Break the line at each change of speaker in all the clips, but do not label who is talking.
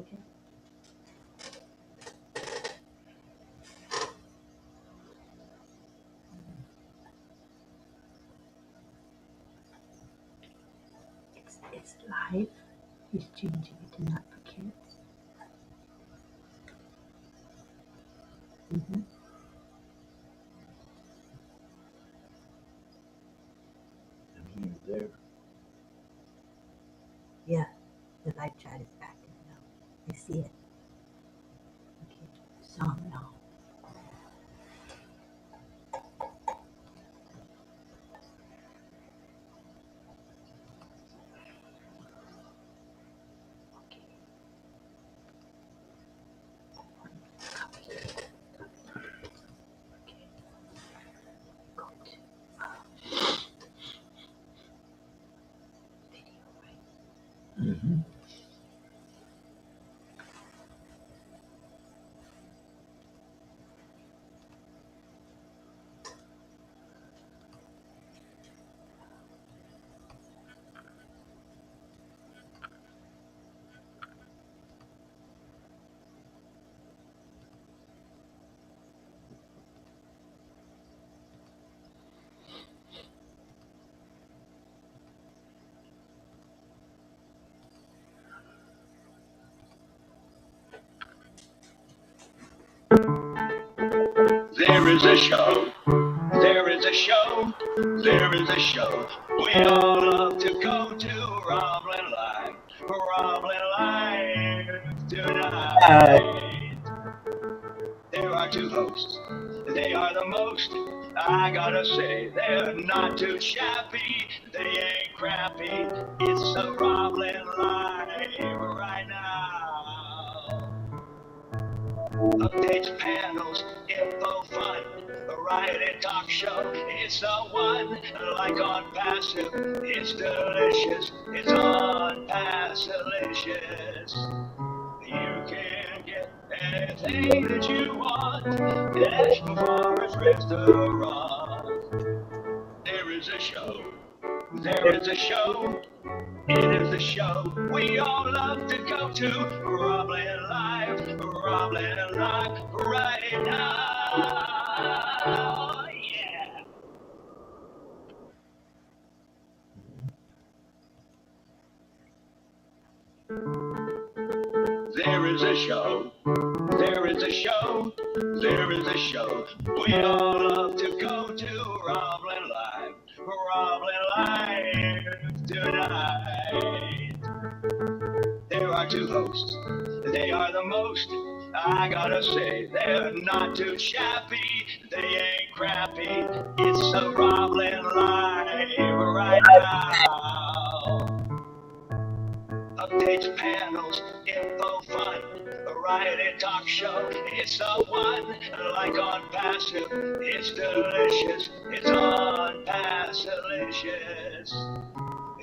Okay. It's live. He's changing it to not for kids. Mm-hmm.
And he's there.
Yeah, the live chat is active now. I see it. Okay, song now. Okay. Copy. Okay. Go to video, right?
Mm-hmm.
There is a show, there is a show, there is a show we all love to go to. Roblin Live tonight. There are two hosts, they are the most. I gotta say, they're not too shabby, they ain't crappy. It's a Roblin Live right now. Updates, panels, info, fun, variety talk show. It's the one, like ONPASSIVE. It's delicious. It's ONPASSIVE-licious. You can get anything that you want at National Forest Restaurant. There is a show. There is a show. It is the show we all love to go to. Roblin Live right now. Yeah. There is a show. There is a show. There is a show we all love to go to. Roblin Live tonight. There are two hosts, they are the most. I gotta say, they're not too shabby, they ain't crappy. It's a Roblin Live right now. Updates, panels, info, fun, variety talk show. It's the one, like ONPASSIVE. It's delicious. It's ONPASSIVE-licious.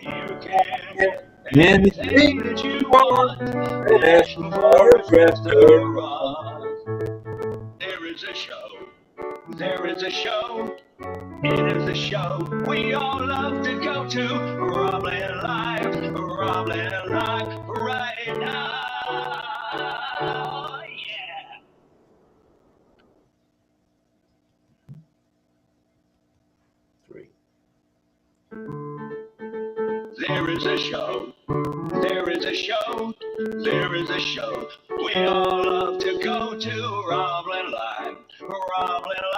You can get anything that you want at National Forest Restaurant. There is a show. There is a show. It is the show we all love to go to. Roblin Live right now. Yeah.
Three.
There is a show. There is a show. There is a show we all love to go to. Roblin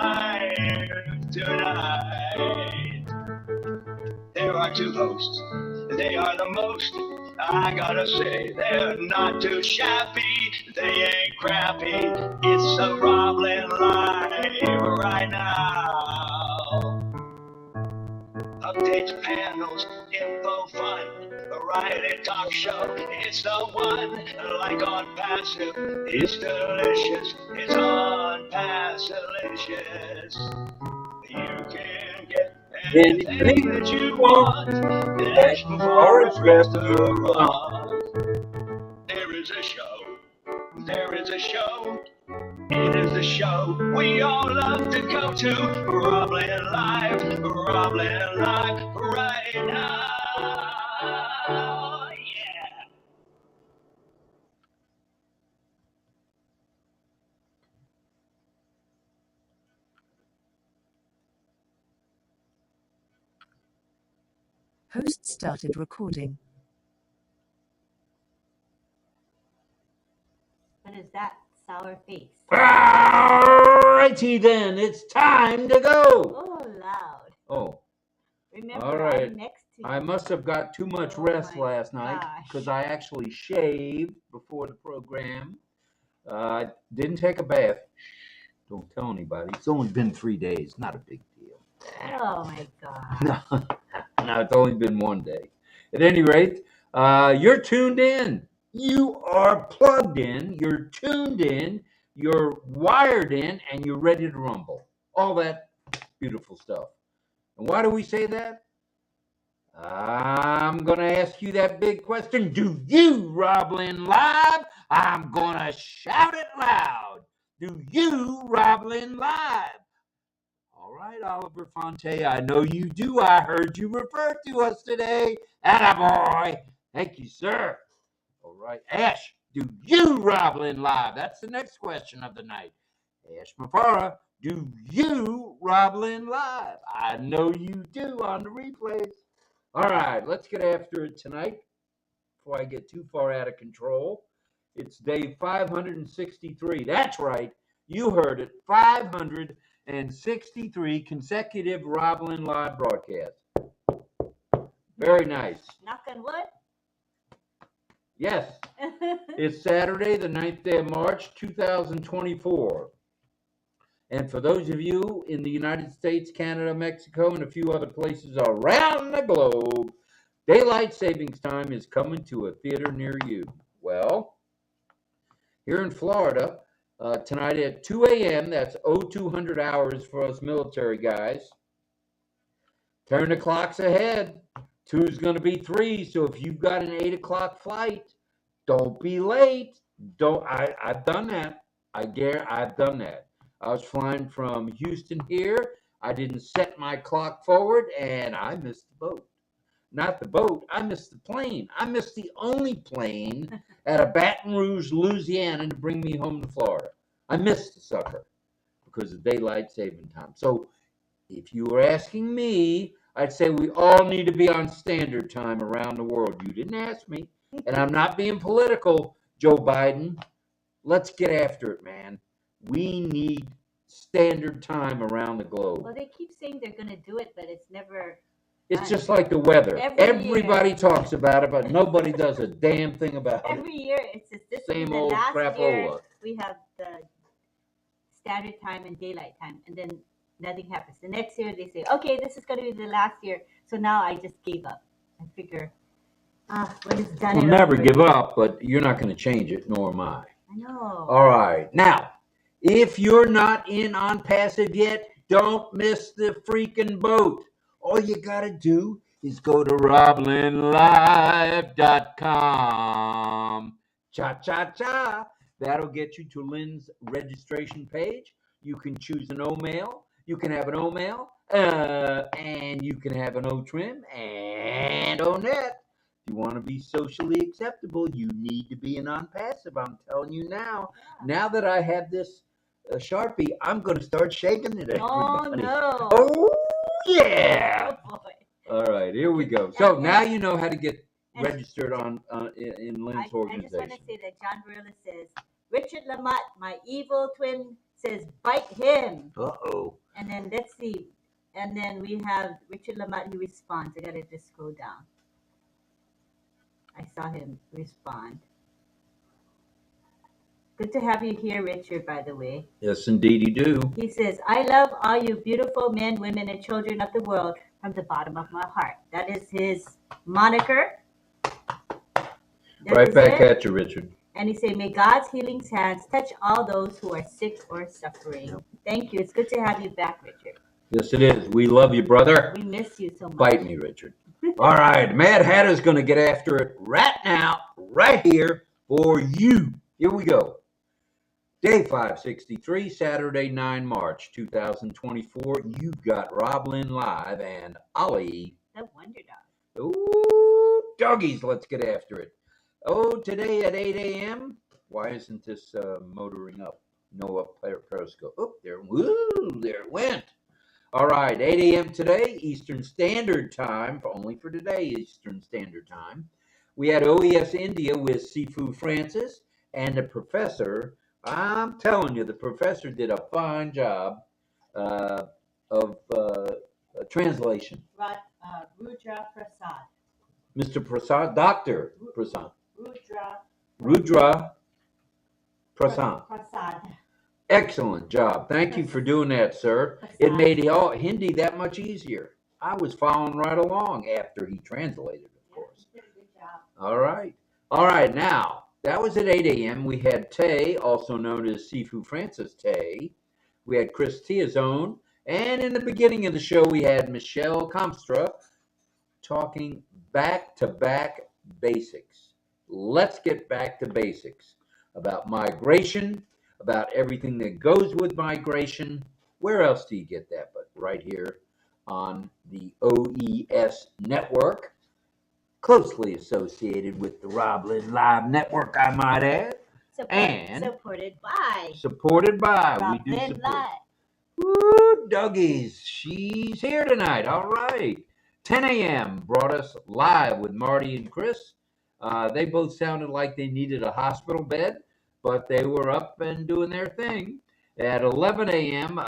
Live tonight. There are two hosts, they are the most. I gotta say, they're not too shabby, they ain't crappy. It's a Roblin Live right now. Updates, panels, info, fun, variety talk show. It's the one, like ONPASSIVE. It's delicious. It's ONPASSIVE-licious. You can get anything that you want at National Forest Restaurant. There is a show. There is a show. It is the show we all love to go to. Roblin Live right now. Yeah.
Host started recording.
What is that? Sour face.
Alrighty then, it's time to go.
Oh, loud.
Oh,
Remember,
all right.
I'm next to you.
I must have got too much
Oh
rest
my
last night
gosh.
because I actually shaved before the program. Didn't take a bath. Don't tell anybody. It's only been 3 days. Not a big deal.
Oh my God.
No, it's only been 1 day. At any rate, you're tuned in. You are plugged in. You're tuned in. You're wired in, and you're ready to rumble. All that beautiful stuff. And why do we say that? I'm going to ask you that big question. Do you, Roblin, live? I'm going to shout it loud. Do you, Roblin, live? All right, Oliver Fonte, I know you do. I heard you refer to us today. Attaboy. Thank you, sir. All right, Ash, do you, Roblin, live? That's the next question of the night. Ash Mafara, do you, Roblin, live? I know you do on the replays. All right, let's get after it tonight before I get too far out of control. It's day 563. That's right. You heard it. 563 consecutive Roblin Live broadcasts. Very nice.
Knock on wood.
Yes. It's Saturday, the 9th day of March, 2024. And for those of you in the United States, Canada, Mexico, and a few other places around the globe, daylight savings time is coming to a theater near you. Well, here in Florida, tonight at 2 a.m., that's 0200 hours for us military guys. Turn the clocks ahead. 2 is going to be 3, so if you've got an 8 o'clock flight, don't be late. I've done that. I've done that. I was flying from Houston here. I didn't set my clock forward, and I missed the boat. Not the boat. I missed the plane. I missed the only plane out of Baton Rouge, Louisiana, to bring me home to Florida. I missed the sucker because of daylight saving time. So if you were asking me, I'd say we all need to be on standard time around the world. You didn't ask me, and I'm not being political, Joe Biden. Let's get after it, man. We need standard time around the globe.
Well, they keep saying they're going to do it, but it's never.
It's just like the weather. Everybody
year.
Talks about it, but nobody does a damn thing about it.
Every year, it's just this.
Same
the
old
last
crapola.
year, we have the standard time and daylight time, and then nothing happens. The next year, they say, okay, this is going to be the last year. So now I just gave up. I figure, when it's done.
We'll never give up, but you're not going to change it, nor am I.
I know.
All right. Now, if you're not in ONPASSIVE yet, don't miss the freaking boat. All you got to do is go to roblinlive.com. Cha-cha-cha. That'll get you to Lynn's registration page. You can choose an O-mail. You can have an O-mail, and you can have an O-trim and O-net. If you want to be socially acceptable, you need to be an ONPASSIVE. I'm telling you now. Now that I have this Sharpie, I'm going to start shaking it at everybody.
Oh, no.
Oh, yeah.
Oh, boy.
All right, here we go. So now you know how to get registered in Lynn's
I
organization.
just want to say that John Barilla says, Richard Lamott, my evil twin, says, bite him.
Uh-oh.
And then let's see. And then we have Richard Lamott, he responds. I got to just scroll down. I saw him respond. Good to have you here, Richard, by the way.
Yes, indeed you do.
He says, I love all you beautiful men, women, and children of the world from the bottom of my heart. That is his moniker.
Right back at you, Richard.
And he said, may God's healing hands touch all those who are sick or suffering. Thank you. It's good to have you back, Richard.
Yes, it is. We love you, brother.
We miss you so much.
Bite me, Richard. All right, Mad Hatter's going to get after it right now, right here for you. Here we go. Day 563, Saturday, 9 March 2024. You got Roblin Live and Ollie.
The Wonder Dog.
Ooh, doggies, let's get after it. Oh, today at 8 a.m. Why isn't this motoring up? No up periscope. Oh, there it went. All right, 8 a.m. today, Eastern Standard Time, only for today, Eastern Standard Time. We had OES India with Sifu Francis and the professor. I'm telling you, the professor did a fine job of translation.
Rudra Prasad.
Mr. Prasad, Dr. Prasad.
Rudra
Prasad.
Prasad.
Excellent job. Thank you for doing that, sir. It made Hindi that much easier. I was following right along after he translated, of course.
Good job.
All right. All right. Now, that was at 8 a.m. We had Tay, also known as Sifu Francis Tay. We had Chris Tiazone. And in the beginning of the show, we had Michelle Comstra talking back-to-back basics. Let's get back to basics about migration, about everything that goes with migration. Where else do you get that but right here on the OES network, closely associated with the Roblin Live Network, I might add. Supported by.
Roblin
We do support.
Live.
Woo, Dougie's. She's here tonight. All right. 10 a.m. brought us live with Marty and Chris. They both sounded like they needed a hospital bed, but they were up and doing their thing. At 11 a.m.,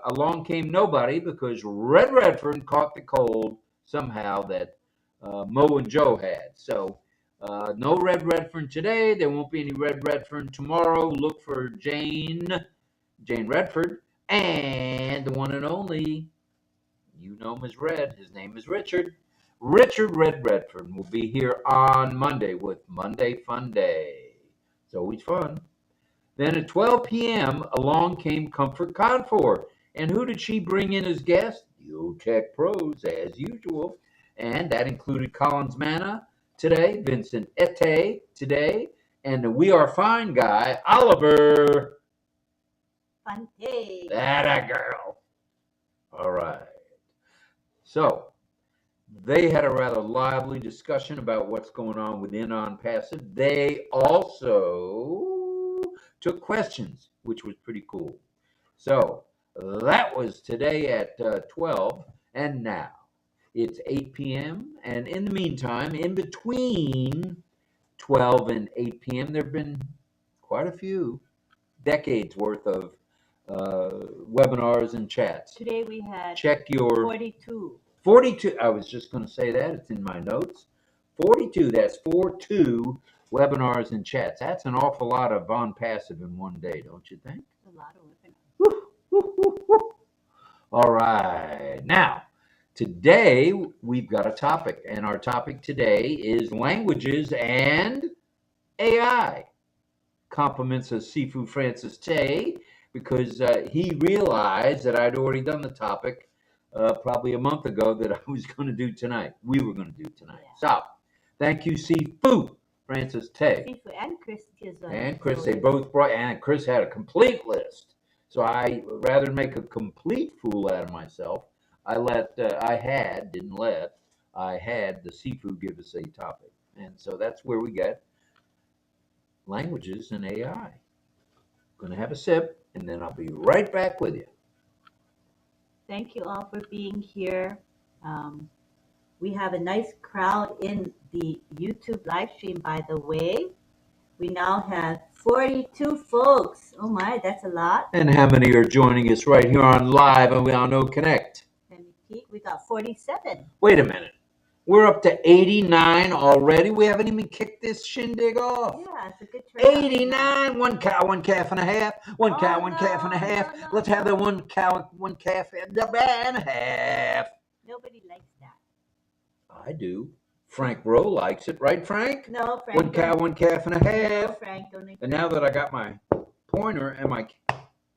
along came nobody because Red Redfern caught the cold somehow that Mo and Joe had. So no Red Redfern today. There won't be any Red Redfern tomorrow. Look for Jane Redford, and the one and only, you know him as Red. His name is Richard. Richard Red Redford will be here on Monday with Monday Fun Day. It's always fun. Then at 12 p.m., along came Comfort Confor. And who did she bring in as guest? The OTech Pros, as usual. And that included Collins Manna today, Vincent Ete today, and the We Are Fine guy, Oliver.
Fante.
That a girl. All right. So they had a rather lively discussion about what's going on within ONPASSIVE. They also took questions, which was pretty cool. So that was today at 12, and now it's 8 p.m. And in the meantime, in between 12 and 8 p.m., there have been quite a few decades worth of webinars and chats.
Today we had
Check your
42.
42. I was just going to say that. It's in my notes. 42. That's 42 webinars and chats. That's an awful lot of ONPASSIVE in one day, don't you think?
A lot of webinars.
All right. Now, today we've got a topic, and our topic today is languages and AI. Compliments of Sifu Francis Tay, because he realized that I'd already done the topic probably a month ago that I was going to do tonight. We were going to do tonight. Yeah. So, thank you, Sifu Francis Tay.
Sifu and Chris.
And Chris, they both brought, and Chris had a complete list. So I, rather than make a complete fool out of myself, I had the Sifu give us a topic. And so that's where we get languages and AI. Going to have a sip, and then I'll be right back with you.
Thank you all for being here. We have a nice crowd in the YouTube live stream, by the way. We now have 42 folks. Oh my, that's a lot.
And how many are joining us right here on live and on OConnect?
Let me peek. We got 47.
Wait a minute. We're up to 89 already. We haven't even kicked this shindig off.
Yeah, it's a good trade.
89. One cow, one calf and a half. One cow, one calf and a half. Let's have the one cow, one calf and a half.
Nobody likes that.
I do. Frank Rowe likes it, right, Frank?
No, Frank.
One cow, one calf and a half.
No, Frank, don't
and now that I got my pointer and my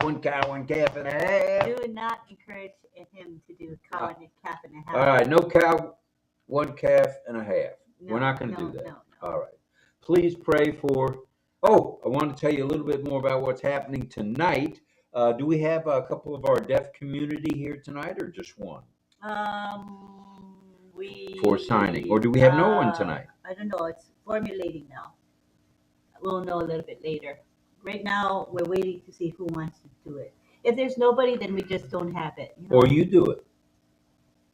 one cow, one calf and a half.
Do not encourage him to do cow and a calf and a half.
All right, no cow, one calf and a half.
No,
we're not going to do that.
No.
All right. Please pray for. Oh, I want to tell you a little bit more about what's happening tonight. Do we have a couple of our deaf community here tonight, or just one? For signing, or do we have no one tonight?
I don't know. It's formulating now. We'll know a little bit later. Right now, we're waiting to see who wants to do it. if there's nobody, then we just don't have it. You know?
Or you do it.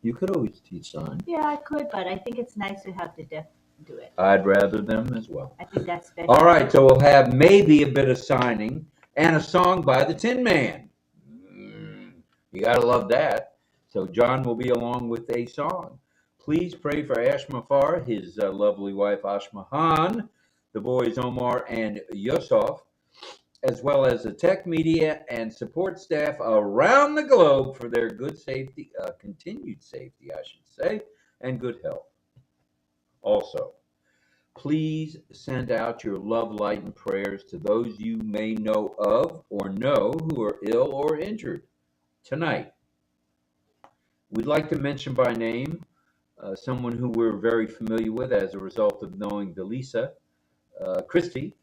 You could always teach sign.
Yeah, I could, but I think it's nice to have the deaf do it.
I'd rather them as well.
I think that's better.
All right, so we'll have maybe a bit of signing and a song by the Tin Man. You got to love that. So John will be along with a song. Please pray for 𝗟Ｒහි𝗴𝘂𝗂𝗴𝗲𝘀, his lovely wife Ashmahan, the boys Omar and Yusuf, as well as the tech media and support staff around the globe for their good safety, continued safety, I should say, and good health. Also, please send out your love, light, and prayers to those you may know of or know who are ill or injured tonight. We'd like to mention by name someone who we're very familiar with as a result of knowing 𝗟Ｒහි𝗴𝗂𝗀𝘂𝗴𝗲𝘀 Christie.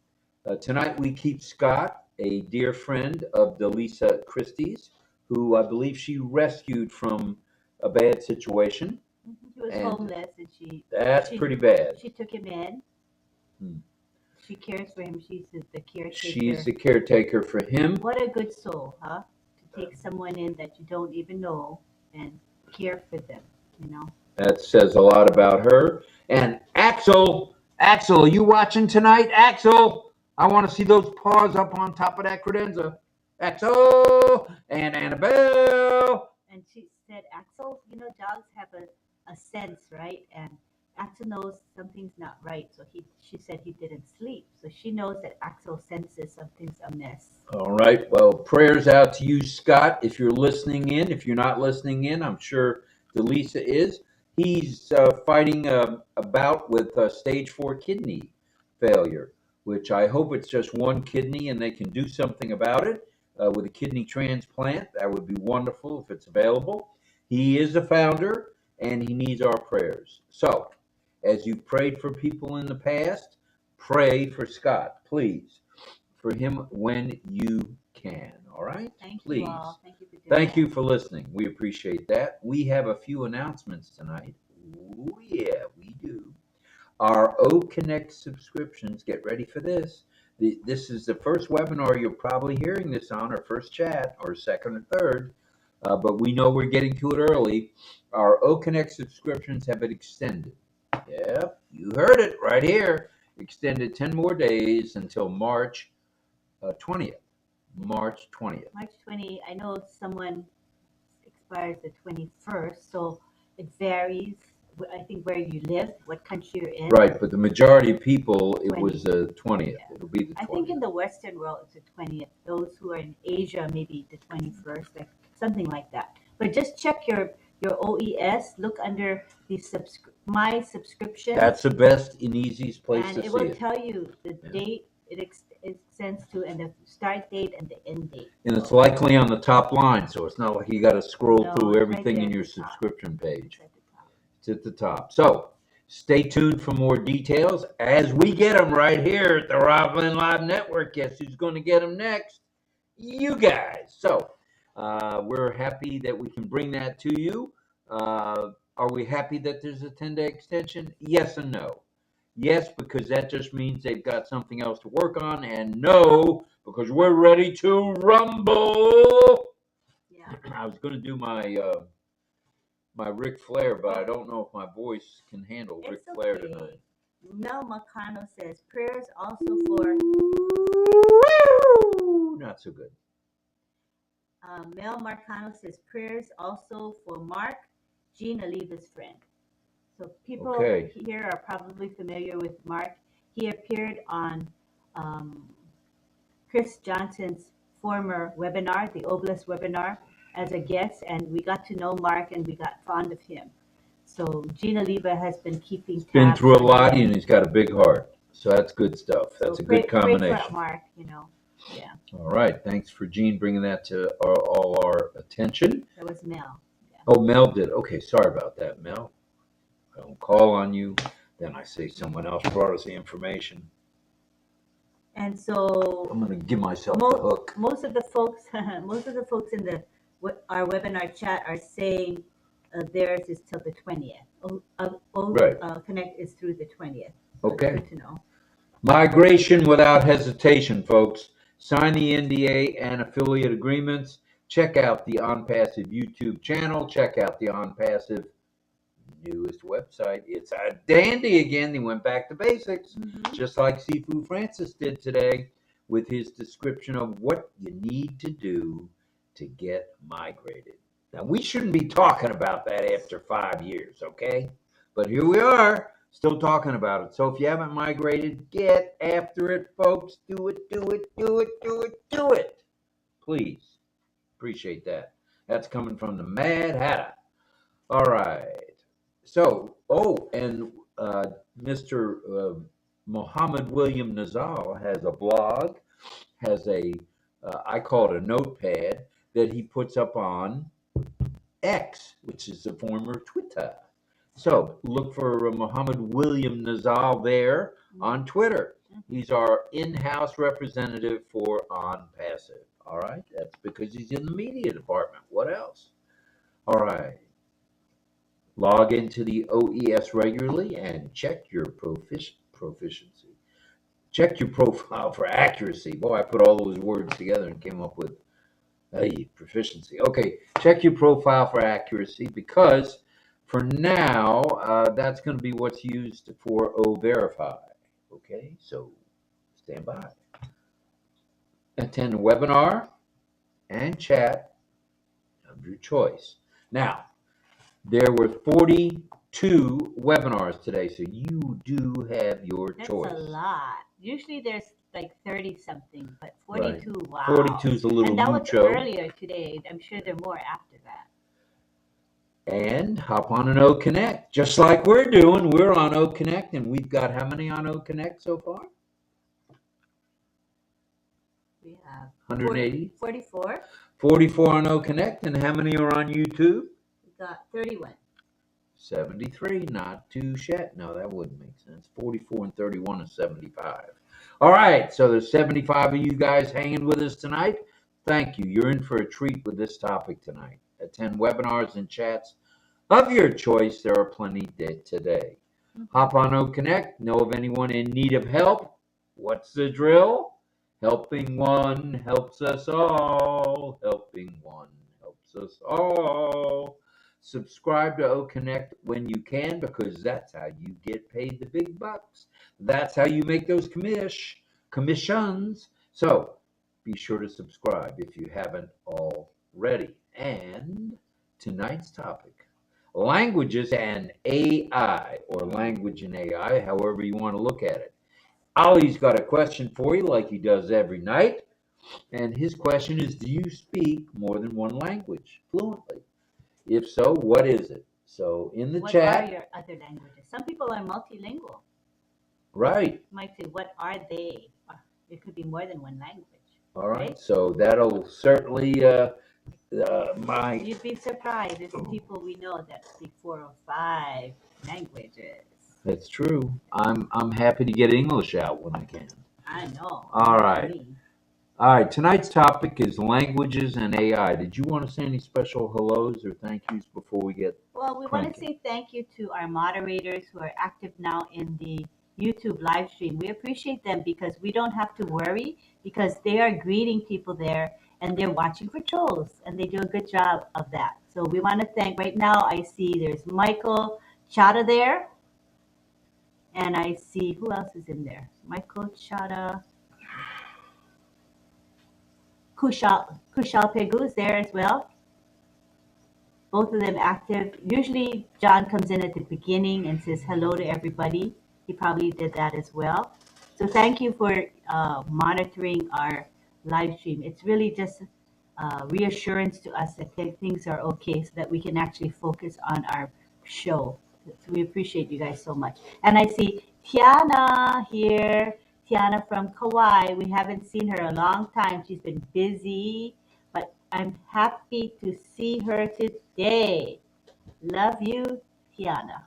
Tonight we keep Scott, a dear friend of 𝗟Rහි𝗴𝗂𝗀 Christie's, who I believe she rescued from a bad situation.
He was homeless, and
that's pretty bad.
She took him in. She cares for him. She's the caretaker.
She's the caretaker for him.
What a good soul, huh? To take someone in that you don't even know and care for them, you know?
That says a lot about her. And Axel, are you watching tonight? Axel, I want to see those paws up on top of that credenza. Axel and Annabelle.
And she said, Axel, you know, dogs have a sense, right? And Axel knows something's not right. So she said he didn't sleep. So she knows that Axel senses something's amiss.
All right. Well, prayers out to you, Scott, if you're listening in. If you're not listening in, I'm sure 𝗟Rhi𝗴𝗂𝗀𝗂𝗧 is. He's fighting a bout with stage 4 kidney failure, which I hope it's just one kidney and they can do something about it with a kidney transplant. That would be wonderful if it's available. He is a founder and he needs our prayers. So, as you've prayed for people in the past, pray for Scott, please, for him when you can. All right?
Please. You all. Thank you for doing
Thank
that.
you for listening. We appreciate that. We have a few announcements tonight. Oh, yeah, we do. Our OConnect subscriptions, get ready for this. This is the first webinar you're probably hearing this on, or first chat, or second or third, but we know we're getting to it early. Our OConnect subscriptions have been extended. Yep, you heard it right here. Extended 10 more days until March 20th. March 20th.
March 20, I know someone expires the 21st, so it varies, I think, where you live, what country you're in.
Right, but the majority of people, it was the 20th.
Yeah.
It'll be the 20th.
I think in the Western world, it's the 20th. Those who are in Asia, maybe the 21st, like something like that. But just check your OES, look under the my subscription.
That's the best and easiest place
and
to
it
see
will
it.
tell you the date it extends to, and the start date and the end date.
And it's likely on the top line, so it's not like you got to scroll
No,
through
it's
everything
right
in
there
your
at the top.
subscription page.
It's at the top.
It's at the top. So stay tuned for more details as we get them right here at the 𝗟Rhi𝗴𝗂𝗀𝗀 Live Network. Guess who's going to get them next? You guys. So we're happy that we can bring that to you. Are we happy that there's a 10-day extension? Yes and no. Yes, because that just means they've got something else to work on, and no, because we're ready to rumble.
Yeah.
I was going to do my my Ric Flair, but I don't know if my voice can handle Ric Flair
okay.
tonight.
Mel Marcano says prayers also for.
Not so good.
Mel Marcano says prayers also for Mark, 𝗟Rහි𝗴𝗂𝗀𝗀𝗀𝗀𝗀 people. So people here are probably familiar with Mark. He appeared on Chris Johnson's former webinar, the Obelisk webinar, as a guest, and we got to know Mark and we got fond of him. So 𝗟Rhi𝗴𝗂𝗀𝗀𝗀𝗀𝗀 has been keeping tabs.
Been through a lot, and he's got a big heart. So that's good stuff. That's a good combination.
Pray for Mark, you know. Yeah.
All right. Thanks for Gene bringing that to all our attention.
That was Mel. Yeah.
Oh, Mel did. Okay, sorry about that, Mel. I don't call on you. Then I say someone else brought us the information.
And so
I'm going to give myself the hook.
Most of the folks in our webinar chat are saying theirs is till the 20th. OConnect is through the 20th. So
Okay.
Good to know.
Migration without hesitation, folks. Sign the NDA and affiliate agreements. Check out the ONPASSIVE YouTube channel. Check out the ONPASSIVE newest website. It's a dandy again. They went back to basics, just like Sifu Francis did today with his description of what you need to do to get migrated. Now, we shouldn't be talking about that after 5 years, okay? But here we are, still talking about it. So if you haven't migrated, get after it, folks. Do it, do it, do it, do it, do it. Please. Appreciate that. That's coming from the Mad Hatter. All right. So, and Mr. Mohammed William Nazal has a blog, has I call it a notepad that he puts up on X, which is the former Twitter. So look for Mohammed William Nazal there on Twitter. He's our in-house representative for ONPASSIVE. All right, that's because he's in the media department. What else? All right. Log into the OES regularly and check your proficiency. Check your profile for accuracy. Boy, I put all those words together and came up with proficiency. Okay, check your profile for accuracy because for now, that's going to be what's used for O-Verify. Okay, so stand by. Attend a webinar and chat of your choice. Now, there were 42 webinars today, so you do have your choice.
That's a lot. Usually there's like 30-something, but 42, right. Wow.
42 is a little mucho.
And that was earlier today. I'm sure there are more after that.
And hop on an OConnect, just like we're doing. We're on OConnect, and we've got how many on OConnect so far?
We have
180?
44.
44 on OConnect, and how many are on YouTube?
We got 31.
73, not too shabby. No, that wouldn't make sense. 44 and 31 is 75. All right, so there's 75 of you guys hanging with us tonight. Thank you. You're in for a treat with this topic tonight. Attend webinars and chats of your choice. There are plenty today. Hop on OConnect. Know of anyone in need of help? What's the drill? Helping one helps us all. Helping one helps us all. Subscribe to OConnect when you can because that's how you get paid the big bucks. That's how you make those commissions. So be sure to subscribe if you haven't already. And tonight's topic, languages and AI, or language and AI, however you want to look at it. Ollie's got a question for you like he does every night. And his question is, do you speak more than one language fluently? If so, what is it? So in the chat.
What are your other languages? Some people are multilingual.
Right.
You might say, what are they? It could be more than one language.
All right. So that'll certainly
You'd be surprised. There's people we know that speak 4 or 5 languages.
That's true. I'm happy to get English out when I can.
I know.
All right. All right, tonight's topic is languages and AI. Did you want to say any special hellos or thank yous before we get
Well, we want to say thank you to our moderators who are active now in the YouTube live stream. We appreciate them because we don't have to worry because they are greeting people there and they're watching for trolls and they do a good job of that. So we want to thank, right now I see there's Michael Chata there and I see, who else is in there? Michael Chata. 𝗟Rහි𝗴𝘂𝗴𝘂𝗀 is there as well. Both of them active. Usually John comes in at the beginning and says hello to everybody. He probably did that as well. So thank you for monitoring our live stream. It's really just reassurance to us that things are okay so that we can actually focus on our show. So we appreciate you guys so much. And I see Tiana here. Tiana from Kauai. We haven't seen her a long time. She's been busy, but I'm happy to see her today. Love you, Tiana.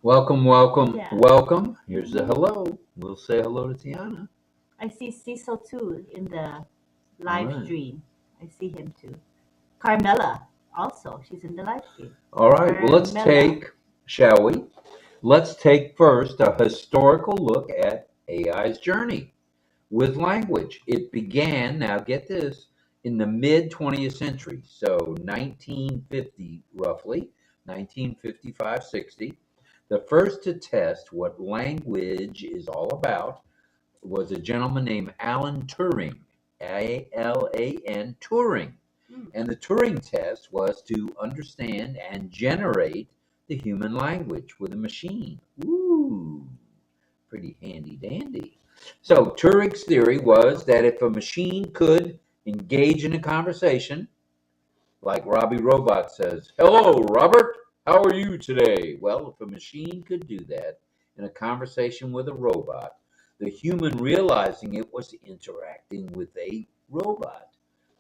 Welcome, welcome, welcome. Here's the hello. We'll say hello to Tiana.
I see Cecil too in the live stream. I see him too. Carmela also. She's in the live stream.
All right. Well, let's take, shall we? Let's take first a historical look at AI's journey with language. It began, now get this, in the mid 20th century, so 1950 roughly, 1955-60. The first to test what language is all about was a gentleman named Alan Turing, A-L-A-N, Turing. And the Turing test was to understand and generate the human language with a machine. Ooh, pretty handy dandy. So Turing's theory was that if a machine could engage in a conversation, like Robbie Robot says, "Hello, Robert, how are you today?" Well, if a machine could do that in a conversation with a robot, the human realizing it was interacting with a robot,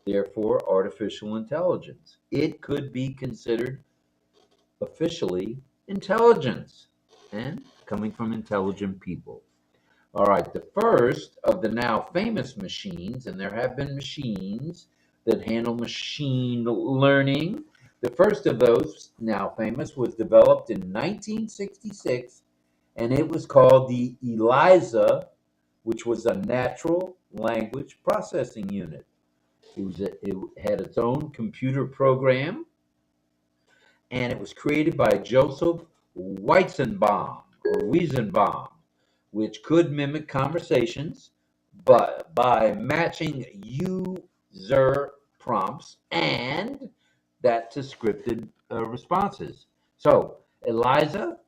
therefore artificial intelligence. It could be considered officially intelligence and coming from intelligent people. All right, the first of the now famous machines, and there have been machines that handle machine learning. The first of those, now famous, was developed in 1966, and it was called the ELIZA, which was a natural language processing unit. It had its own computer program, and it was created by Joseph Weizenbaum, which could mimic conversations, but by matching user prompts and that to scripted responses. So, Eliza,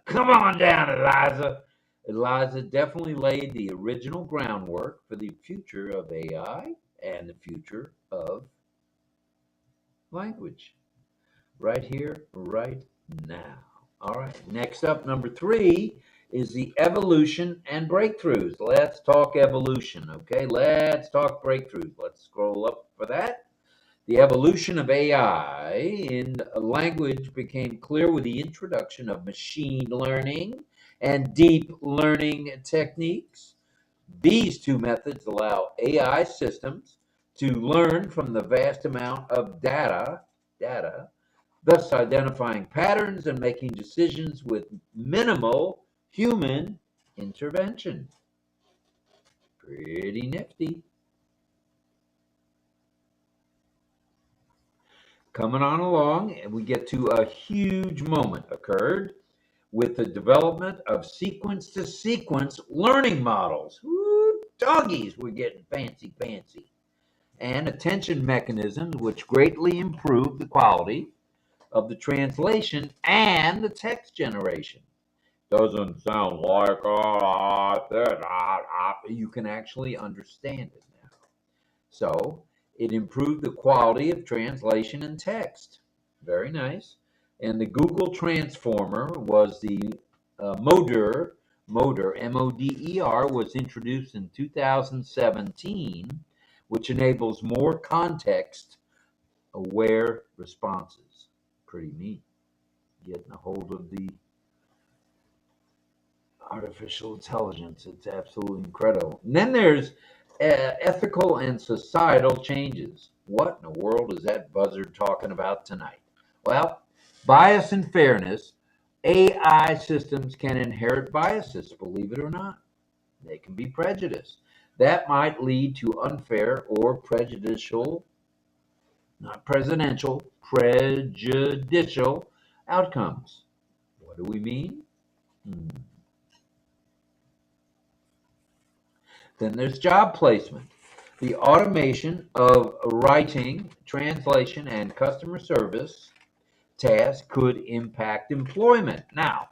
come on down, Eliza. Eliza definitely laid the original groundwork for the future of AI and the future of language. Right here, right now. All right, next up, number 3 is the evolution and breakthroughs. Let's talk evolution, okay? Let's talk breakthroughs. Let's scroll up for that. The evolution of AI in language became clear with the introduction of machine learning and deep learning techniques. These two methods allow AI systems to learn from the vast amount of data, thus identifying patterns and making decisions with minimal human intervention. Pretty nifty. Coming on along, and we get to a huge moment occurred with the development of sequence-to-sequence learning models. Woo, doggies, we're getting fancy. And attention mechanisms, which greatly improve the quality of the translation and the text generation. Doesn't sound like you can actually understand it now. So it improved the quality of translation and text. Very nice. And the Google Transformer was the Moder, M-O-D-E-R, was introduced in 2017, which enables more context-aware responses. Pretty neat. Getting a hold of the artificial intelligence. It's absolutely incredible. And then there's ethical and societal changes. What in the world is that buzzard talking about tonight? Well, bias and fairness. AI systems can inherit biases, believe it or not. They can be prejudiced. That might lead to unfair or prejudicial, not presidential, prejudicial outcomes. What do we mean? Then there's job placement. The automation of writing, translation, and customer service tasks could impact employment. Now,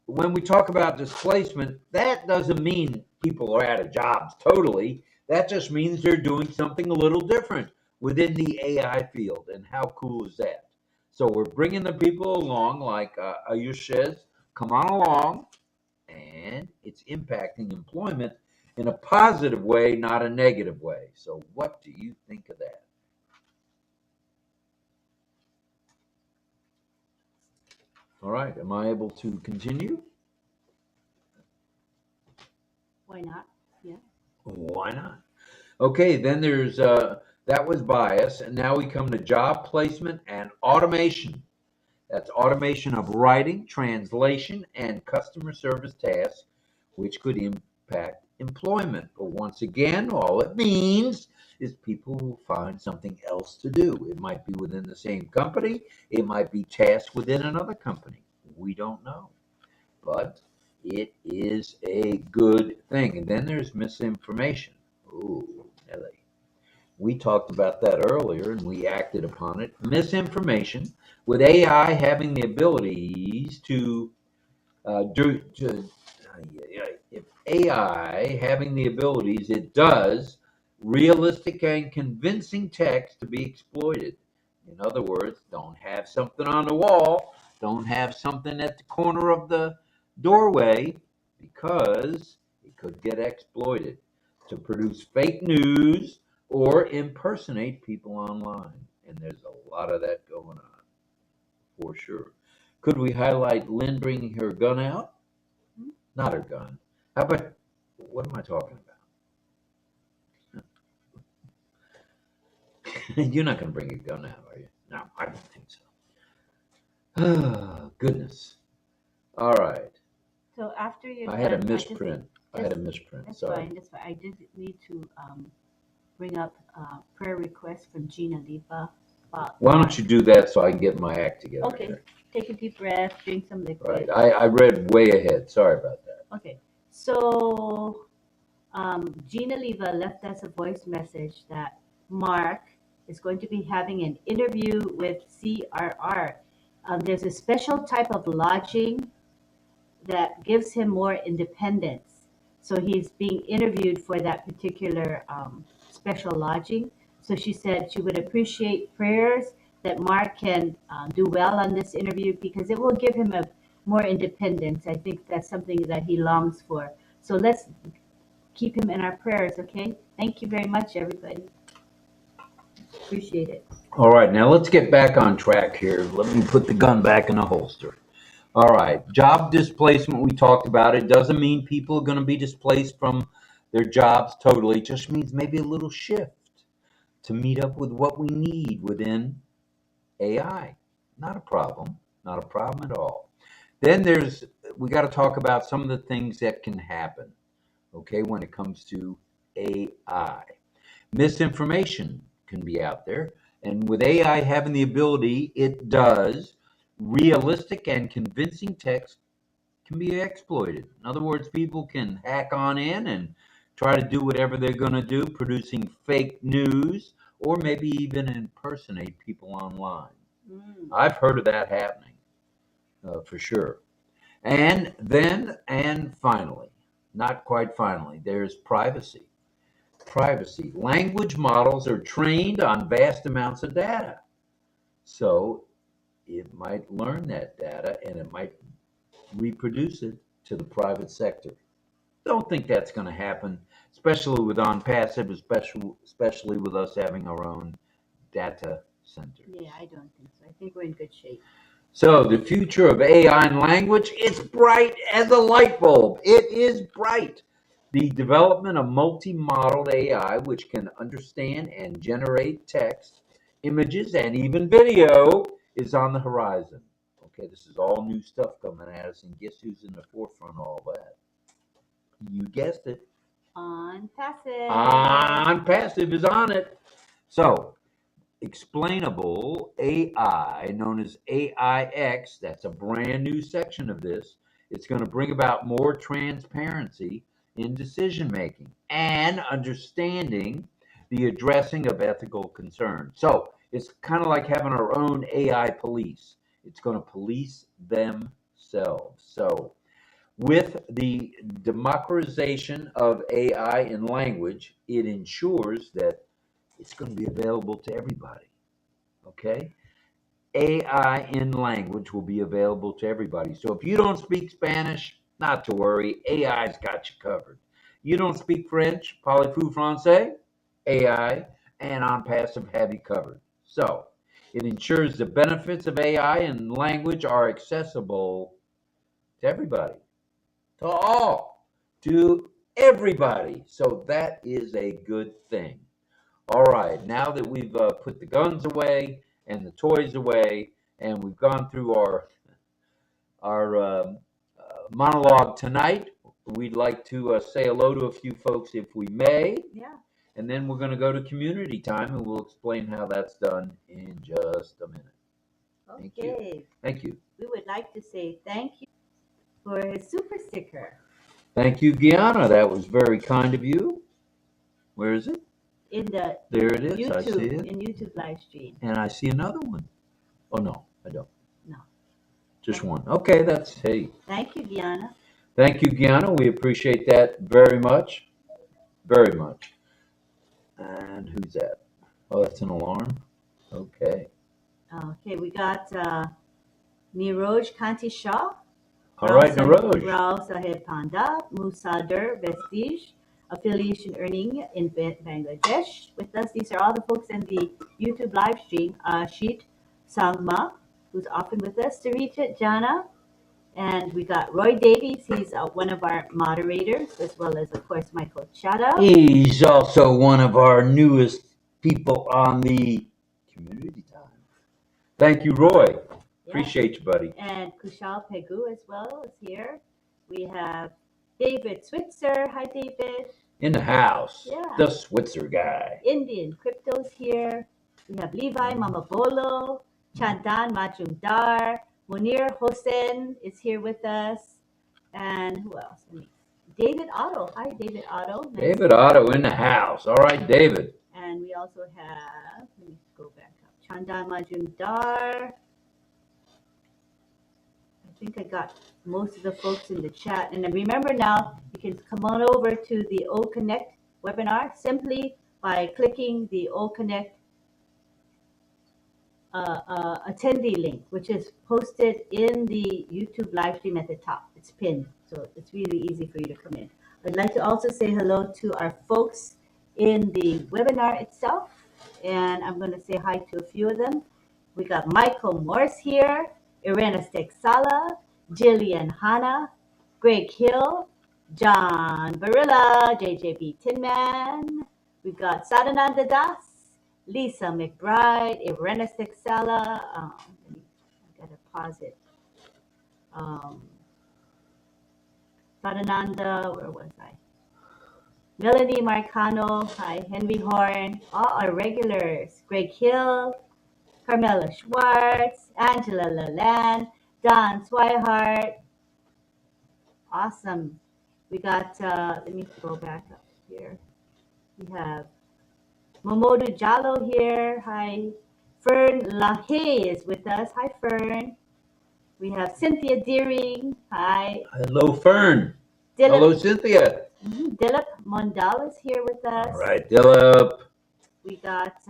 when we talk about displacement, that doesn't mean people are out of jobs totally. That just means they're doing something a little different within the AI field. And how cool is that? So we're bringing the people along, like Ayush says, come on along, and it's impacting employment in a positive way, not a negative way. So what do you think of that? All right, am I able to continue?
Why not? Yeah.
Why not? Okay, then there's, that was bias, and now we come to job placement and automation. That's automation of writing, translation, and customer service tasks, which could impact employment. But once again, all it means is people will find something else to do. It might be within the same company. It might be tasks within another company. We don't know. But it is a good thing. And then there's misinformation. Ooh, Nelly. We talked about that earlier and we acted upon it. Misinformation, with AI having the abilities to if AI having the abilities, it does realistic and convincing text to be exploited. In other words, don't have something on the wall, don't have something at the corner of the doorway, because it could get exploited to produce fake news or impersonate people online. And there's a lot of that going on, for sure. Could we highlight Lynn bringing her gun out? Not her gun. How about, what am I talking about? You're not going to bring your gun out, are you? No, I don't think so. Oh, goodness. All right.
So after you're
I had a
done,
misprint.
That's
Sorry.
fine. That's fine. I did need to bring up prayer request from 𝗟ＲH𝗴𝗂𝘂𝗴𝗲𝘀.
Why don't you do that so I can get my act together?
Okay.
Here.
Take a deep breath. Drink some liquid.
Right. I read way ahead. Sorry about that.
Okay. So 𝗟RH𝗴𝗂𝘂𝗴𝗲𝘀 left us a voice message that Mark is going to be having an interview with CRR. There's a special type of lodging that gives him more independence. So he's being interviewed for that particular special lodging. So she said she would appreciate prayers that Mark can do well on this interview, because it will give him a more independence. I think that's something that he longs for. So let's keep him in our prayers, okay? Thank you very much, everybody. Appreciate it.
All right, now let's get back on track here. Let me put the gun back in the holster. All right, job displacement, we talked about. It doesn't mean people are going to be displaced from their jobs totally. It just means maybe a little shift to meet up with what we need within AI. Not a problem. Not a problem at all. Then we got to talk about some of the things that can happen, okay, when it comes to AI. Misinformation can be out there. And with AI having the ability, it does, realistic and convincing text can be exploited. In other words, people can hack on in and try to do whatever they're going to do, producing fake news or maybe even impersonate people online. I've heard of that happening, for sure. And then, and finally, not quite finally, there's privacy. Privacy. Language models are trained on vast amounts of data. So it might learn that data and it might reproduce it to the private sector. Don't think that's going to happen, especially with ONPASSIVE, especially with us having our own data center.
Yeah, I don't think so. I think we're in good shape.
So the future of AI and language, it's bright as a light bulb. It is bright. The development of multi-modeled AI, which can understand and generate text, images, and even video, is on the horizon. Okay, this is all new stuff coming at us, and guess who's in the forefront of all that? You guessed it.
ONPASSIVE.
ONPASSIVE is on it. So, explainable AI, known as AIX, that's a brand new section of this. It's going to bring about more transparency in decision making and understanding the addressing of ethical concerns. So it's kind of like having our own AI police. It's going to police themselves. So with the democratization of AI in language, it ensures that it's going to be available to everybody. Okay? AI in language will be available to everybody. So if you don't speak Spanish, not to worry, AI's got you covered. You don't speak French, parlez-vous français? AI and ONPASSIVE have you covered. So it ensures the benefits of AI in language are accessible to everybody, to all, to everybody. So that is a good thing. All right, now that we've put the guns away and the toys away, and we've gone through our monologue tonight, we'd like to say hello to a few folks, if we may.
Yeah.
And then we're going to go to community time, and we'll explain how that's done in just a minute. Thank you.
Okay.
Thank you.
We would like to say thank you for his super sticker.
Thank you, Gianna. That was very kind of you. Where is it?
In the
There it is.
YouTube,
I see it.
in YouTube live stream.
And I see another one. Oh, no, I don't.
No.
Just one. Okay, that's, hey.
Thank you, Gianna.
Thank you, Gianna. We appreciate that very much. Very much. And who's that? Oh, that's an alarm. Okay.
Okay, we got Niroj Kanti Shah.
All right, Niroj.
Rao Sahib Panda, Musader Vestige, affiliation earning in Bangladesh. With us, these are all the folks in the YouTube live stream. Sheet Sangma, who's often with us, Sarita Jana, and we got Roy Davies. He's one of our moderators, as well as, of course, Michael Chata.
He's also one of our newest people on the community time. Thank you, Roy. Appreciate you, buddy.
And Kushal Pegu as well is here. We have David Switzer. Hi, David.
In the house.
Yeah.
The Switzer guy.
Indian Crypto's here. We have Levi Mamabolo, Chandan Majumdar, Munir Hossein is here with us. And who else? David Otto. Hi, David Otto. Nice.
David Otto in the house. All right, David.
And we also have, let me go back up, Chandan Majumdar. I think I got most of the folks in the chat. And then remember now, you can come on over to the OConnect webinar simply by clicking the OConnect attendee link, which is posted in the YouTube live stream at the top. It's pinned, so it's really easy for you to come in. I'd like to also say hello to our folks in the webinar itself, and I'm going to say hi to a few of them. We got Michael Morse here, Irena Steksala, Jillian Hanna, Greg Hill, John Barilla, JJB Tinman. We've got Sadananda Das, Lisa McBride, Irena Steksala. I gotta pause it. Sadananda, where was I? Melanie Marcano, hi, Henry Horn, all our regulars, Greg Hill, Carmela Schwartz, Angela Laland, Don Swihart. Awesome. We got, let me go back up here. We have Momodu Jalo here. Hi. Fern Lahaye is with us. Hi, Fern. We have Cynthia Deering. Hi.
Hello, Fern.
Dilip,
hello, Cynthia.
Dilip Mondal is here with us.
All right, Dilip.
We got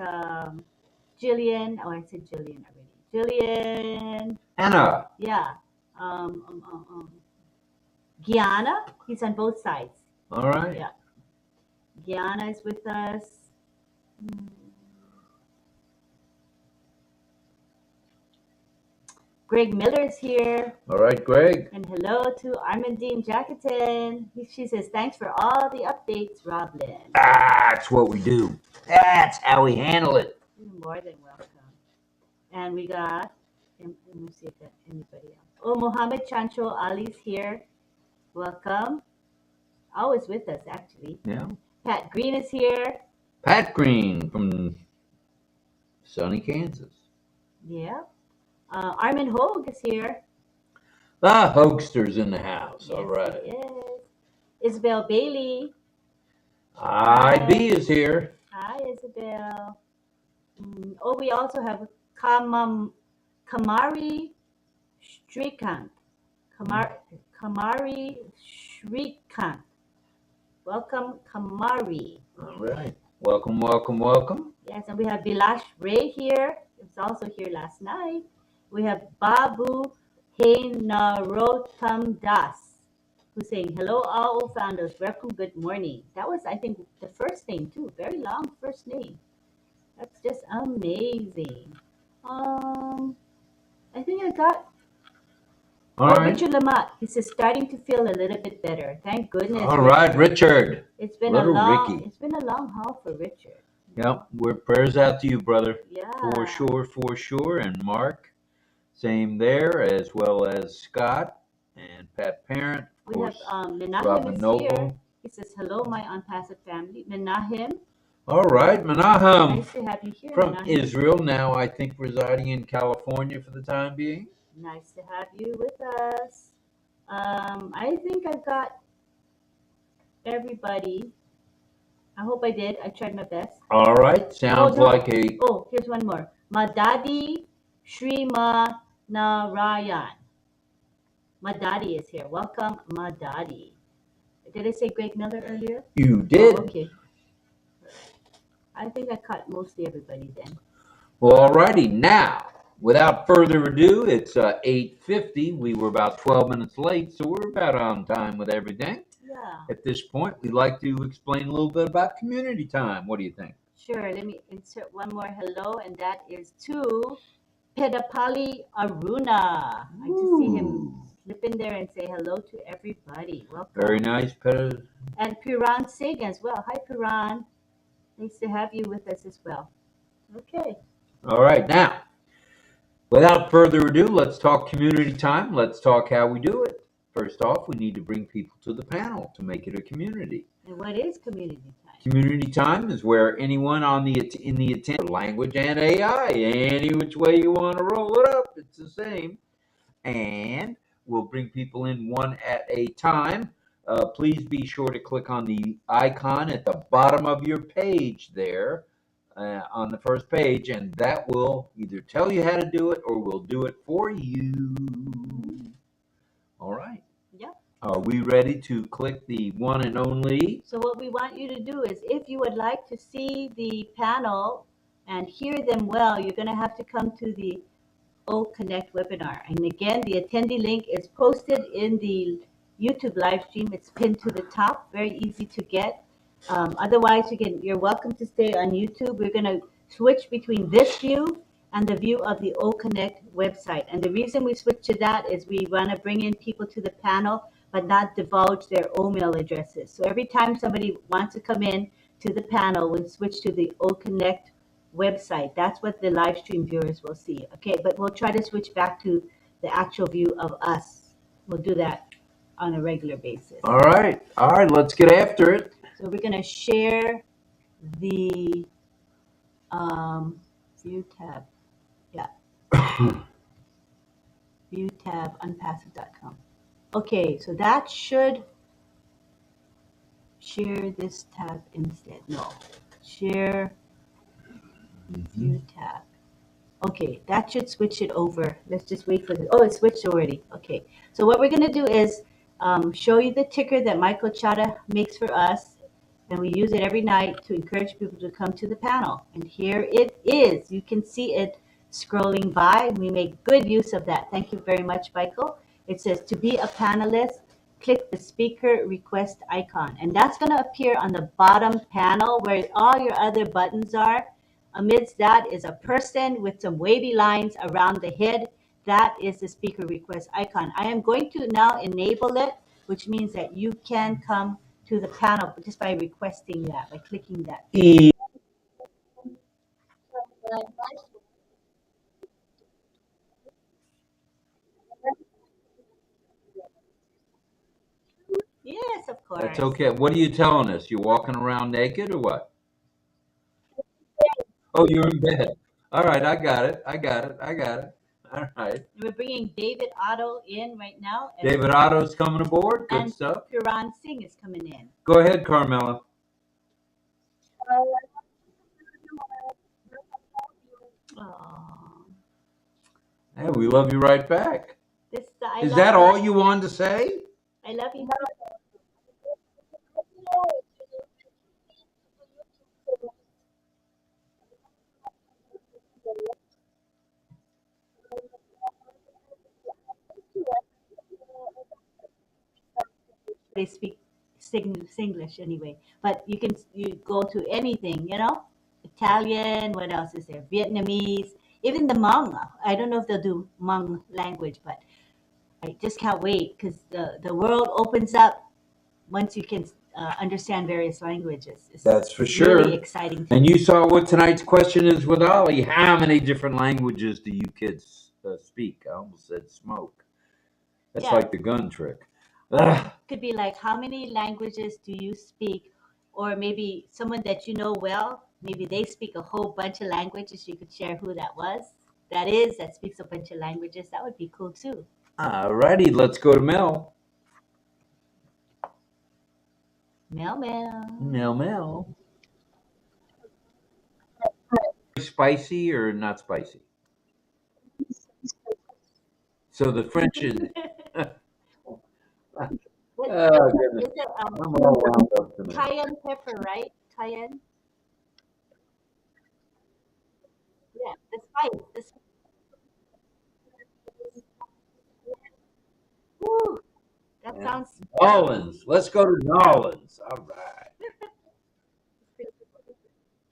Jillian. Oh, I said Jillian already. Jillian.
Anna.
Yeah. Gianna. He's on both sides.
All right.
Yeah. Gianna is with us. Greg Miller's here.
All right, Greg.
And hello to Armandine Jacketon. She says, thanks for all the updates, Roblin.
That's what we do. That's how we handle it.
You're more than welcome. And we got, let me see if there's anybody else. Oh, Mohammed Chancho Ali's here. Welcome. Always with us, actually.
Yeah.
Pat Green is here.
Pat Green from sunny Kansas.
Yeah. Armin Hogue is here.
The Hoagster's in the house.
Yes,
all right.
Yes. Isabel Bailey.
IB is here.
Hi, Isabel. Oh, we also have Kamari Shrikant. Kamari Shrikant. Welcome, Kamari.
All right. Welcome, welcome, welcome.
Yes, and we have Bilash Ray here. He was also here last night. We have Babu Narotam Das, who's saying, hello, all founders. Welcome, good morning. That was, I think, the first name, too. Very long first name. That's just amazing. I think I got Richard Lamott. He says, starting to feel a little bit better. Thank goodness.
All right, Richard.
It's been
Little
a long
Ricky.
It's been a long haul for Richard.
Yep, we're prayers out to you, brother.
Yeah.
For sure. And Mark, same there, as well as Scott and Pat Parent. Of
We have
course,
Menahim
Robin
is
Noble.
here. He says, hello, my ONPASSIVE family. Menahim,
All right, Menahem
Nice to have you here.
from
Menahem.
Israel, now I think residing in California for the time being.
Nice to have you with us. I think I've got everybody. I hope I did. I tried my best.
All right, sounds
no.
like a
Oh, here's one more. Madadi Shrima Narayan. Madadi is here. Welcome, Madadi. Did I say Greg Miller earlier?
you did.
Oh, okay. I think I caught mostly everybody then.
Well, all righty. Now, without further ado, it's 8:50. We were about 12 minutes late, so we're about on time with everything.
Yeah.
At this point, we'd like to explain a little bit about community time. What do you think?
Sure. Let me insert one more hello, and that is to Pedapali Aruna. I just see him slip in there and say hello to everybody. Welcome.
Very nice, Peter.
And Piran Singh as well. Hi, Piran. Nice to have you with us as well. Okay.
All right. Now, without further ado, let's talk community time. Let's talk how we do it. First off, we need to bring people to the panel to make it a community.
And what is community time?
Community time is where anyone in the attendee language and AI, any which way you want to roll it up, it's the same. And we'll bring people in one at a time. Please be sure to click on the icon at the bottom of your page there on the first page, and that will either tell you how to do it or we'll do it for you. All right.
Yeah.
Are we ready to click the one and only?
So what we want you to do is, if you would like to see the panel and hear them well, you're going to have to come to the OConnect webinar. And again, the attendee link is posted in the YouTube live stream. It's pinned to the top, very easy to get. Otherwise, you're welcome to stay on YouTube. We're going to switch between this view and the view of the OConnect website. And the reason we switch to that is we want to bring in people to the panel, but not divulge their email addresses. So every time somebody wants to come in to the panel, we switch to the OConnect website. That's what the live stream viewers will see. Okay, but we'll try to switch back to the actual view of us. We'll do that on a regular basis.
All right, let's get after it.
So we're going to share the view tab. Yeah. View tab, ONPASSIVE.com. Okay, so that should share this tab instead. No, share view tab. Okay, that should switch it over. Let's just wait for this. Oh, it switched already. Okay, so what we're going to do is show you the ticker that Michael Chata makes for us, and we use it every night to encourage people to come to the panel. And here it is. You can see it scrolling by. We make good use of that. Thank you very much, Michael. It says, to be a panelist, click the speaker request icon. And that's going to appear on the bottom panel where all your other buttons are. Amidst that is a person with some wavy lines around the head. That is the speaker request icon. I am going to now enable it, which means that you can come to the panel just by requesting that, by clicking that. Yes, of course.
That's okay. What are you telling us? You're walking around naked or what? Oh, you're in bed. All right, I got it. All right.
We're bringing David Otto in right now.
David Otto's coming aboard. Good
and
stuff.
Piran Singh is coming in.
Go ahead, Carmela.
Oh,
Hey, we love you right back. Is
love
that
you.
all you wanted to say?
I love you. They speak Singlish anyway, but you go to anything, Italian. What else is there? Vietnamese, even the Hmong. I don't know if they'll do Hmong language, but I just can't wait because the world opens up once you can understand various languages.
That's for sure.
Really exciting.
And you saw what tonight's question is with Ollie. How many different languages do you kids speak? I almost said smoke. That's like the gun trick.
Could be like, how many languages do you speak? or maybe someone that you know well, maybe they speak a whole bunch of languages. You could share who that was. That speaks a bunch of languages. That would be cool too.
Alrighty, let's go to Mel.
Mel, Mel.
Mel. Spicy or not spicy? So the French is.
What,
Oh, goodness.
is it
I'm all wound up tonight.
cayenne pepper, right? Cayenne? Yeah, the spice. Woo, that sounds.
Nolans. Let's go to Nolans. All right.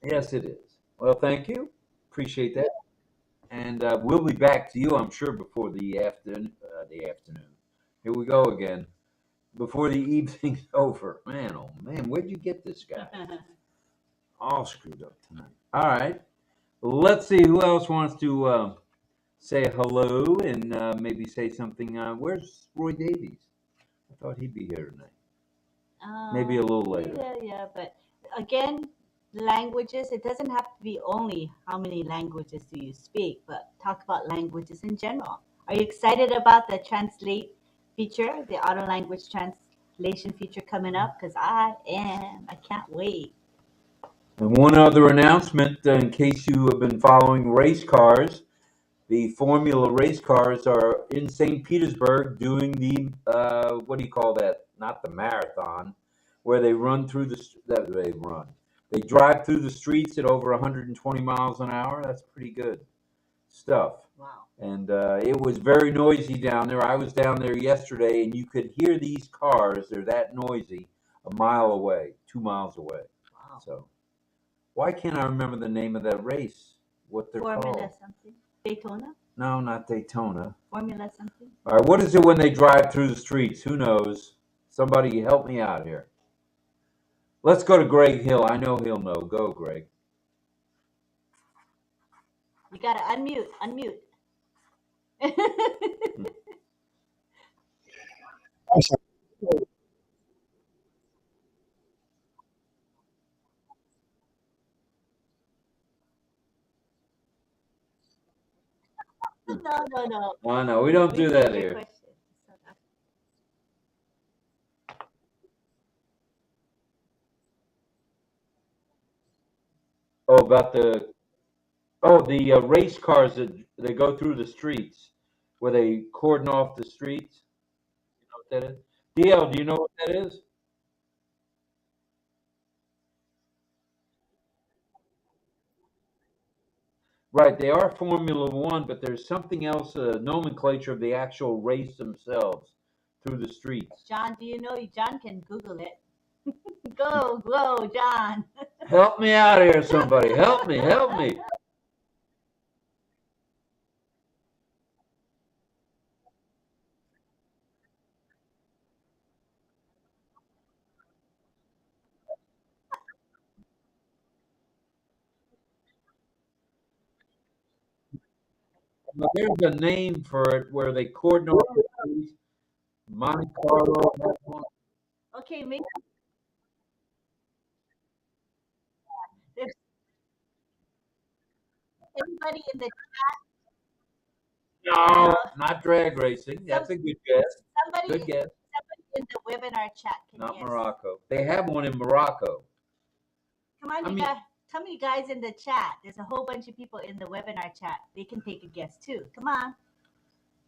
Yes, it is. Well, thank you. Appreciate that. And we'll be back to you, I'm sure, before the afternoon. Here we go again. Before the evening's over. Man, oh man, where'd you get this guy? All screwed up tonight. All right. Let's see who else wants to say hello and maybe say something. Where's Roy Davies? I thought he'd be here tonight. Maybe a little later.
Yeah. But again, languages, it doesn't have to be only how many languages do you speak, but talk about languages in general. Are you excited about the translate feature, the auto language translation feature coming up? Because I am. I can't wait.
And one other announcement, in case you have been following race cars, the Formula race cars are in St. Petersburg doing the, what do you call that? Not the marathon, where they run through They drive through the streets at over 120 miles an hour. That's pretty good stuff.
Wow.
And it was very noisy down there. I was down there yesterday, and you could hear these cars. They're that noisy a mile away, 2 miles away.
Wow.
So why can't I remember the name of that race? What they're
Formula
called?
something? Daytona?
No, not Daytona.
Formula something?
All right, what is it when they drive through the streets? Who knows? Somebody help me out here. Let's go to Greg Hill. I know he'll know. Go, Greg.
You gotta unmute.
I'm sorry.
No.
Oh, no, we don't do that here. Oh, about the race cars that they go through the streets, where they cordon off the streets. You know what that is? DL, do you know what that is? Right, they are Formula One, but there's something else, nomenclature of the actual race themselves through the streets.
John, do you know? John can Google it. Go, John.
Help me out here, somebody. Help me. Now, there's a name for it where they cordon off the streets. Monte Carlo has one.
Okay, maybe there's everybody in the
No, not drag racing. That's a good guess.
somebody
Good guess.
in the webinar chat can
Not
guess.
Morocco. They have one in Morocco.
Come on,
I
you
mean-
guys. Tell me, guys, in the chat. There's a whole bunch of people in the webinar chat. They can take a guess too. Come on.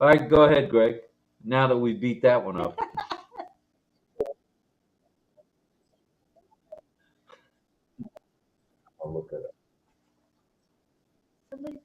All right, go ahead, Greg. Now that we beat that one up. I'll look it up.
Somebody.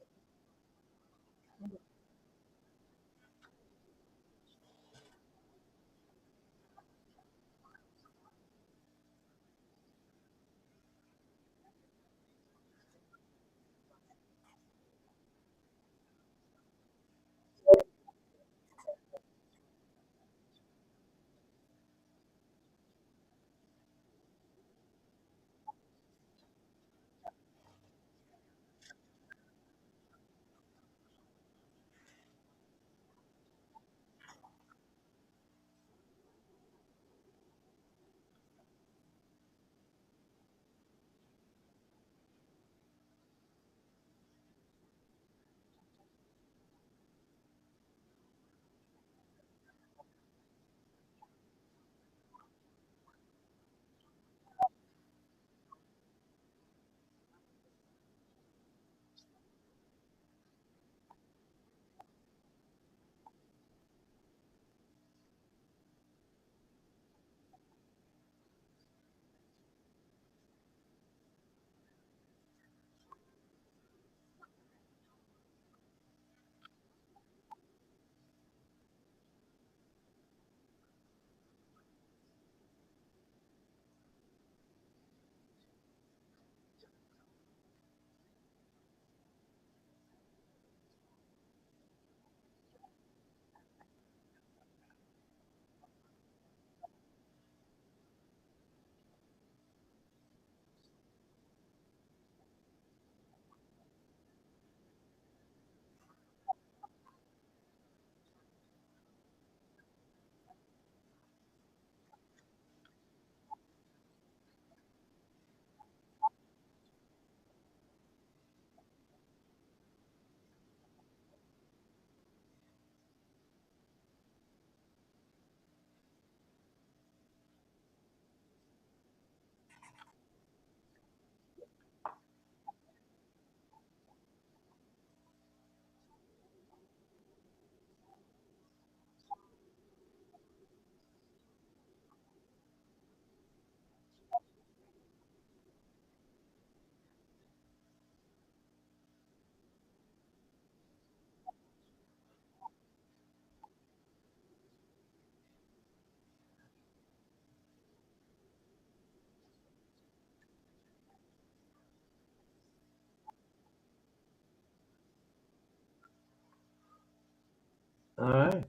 All right.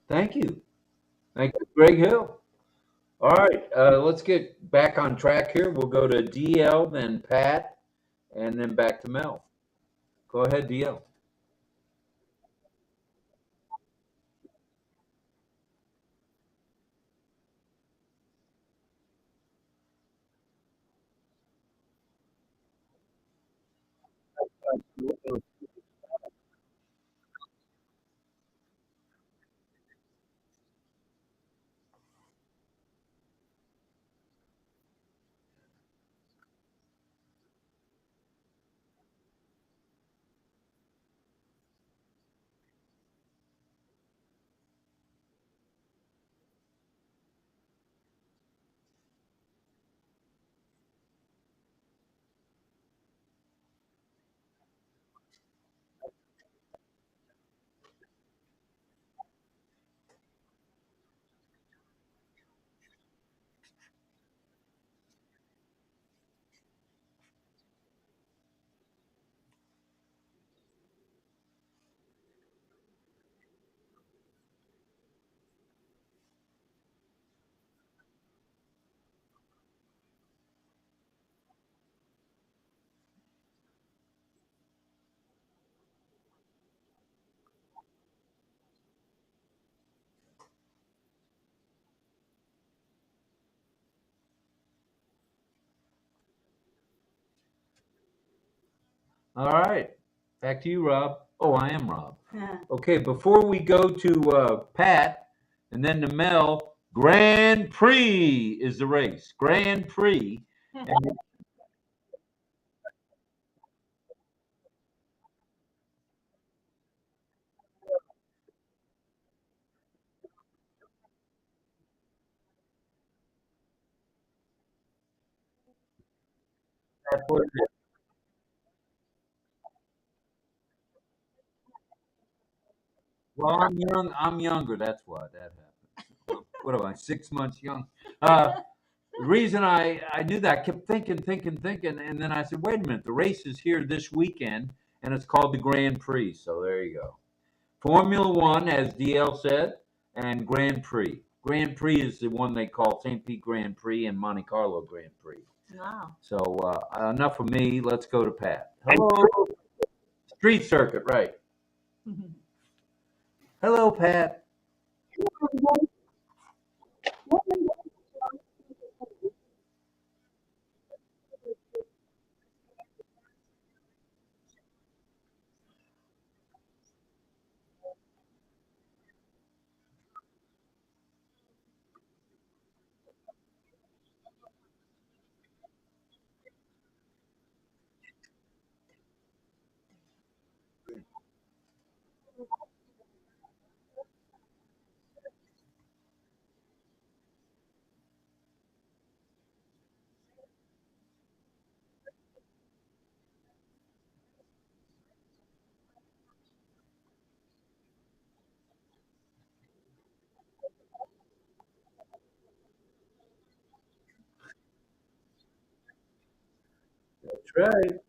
Thank you. Thank you, Greg Hill. All right. Let's get back on track here. We'll go to DL, then Pat, and then back to Mel. Go ahead, DL. All right. Back to you, Rob. Oh, I am Rob. Okay, before we go to Pat and then to Mel, Grand Prix is the race. Grand Prix. And that's what it is. Well, I'm young. I'm younger. That's why that happened. What am I? 6 months young. The reason I knew that, I kept thinking, and then I said, wait a minute, the race is here this weekend, and it's called the Grand Prix. So there you go. Formula One, as DL said, and Grand Prix. Grand Prix is the one they call St. Pete Grand Prix and Monte Carlo Grand Prix.
Wow.
So enough of me. Let's go to Pat. Hello. Street circuit, right. Hello, Pat. That's right.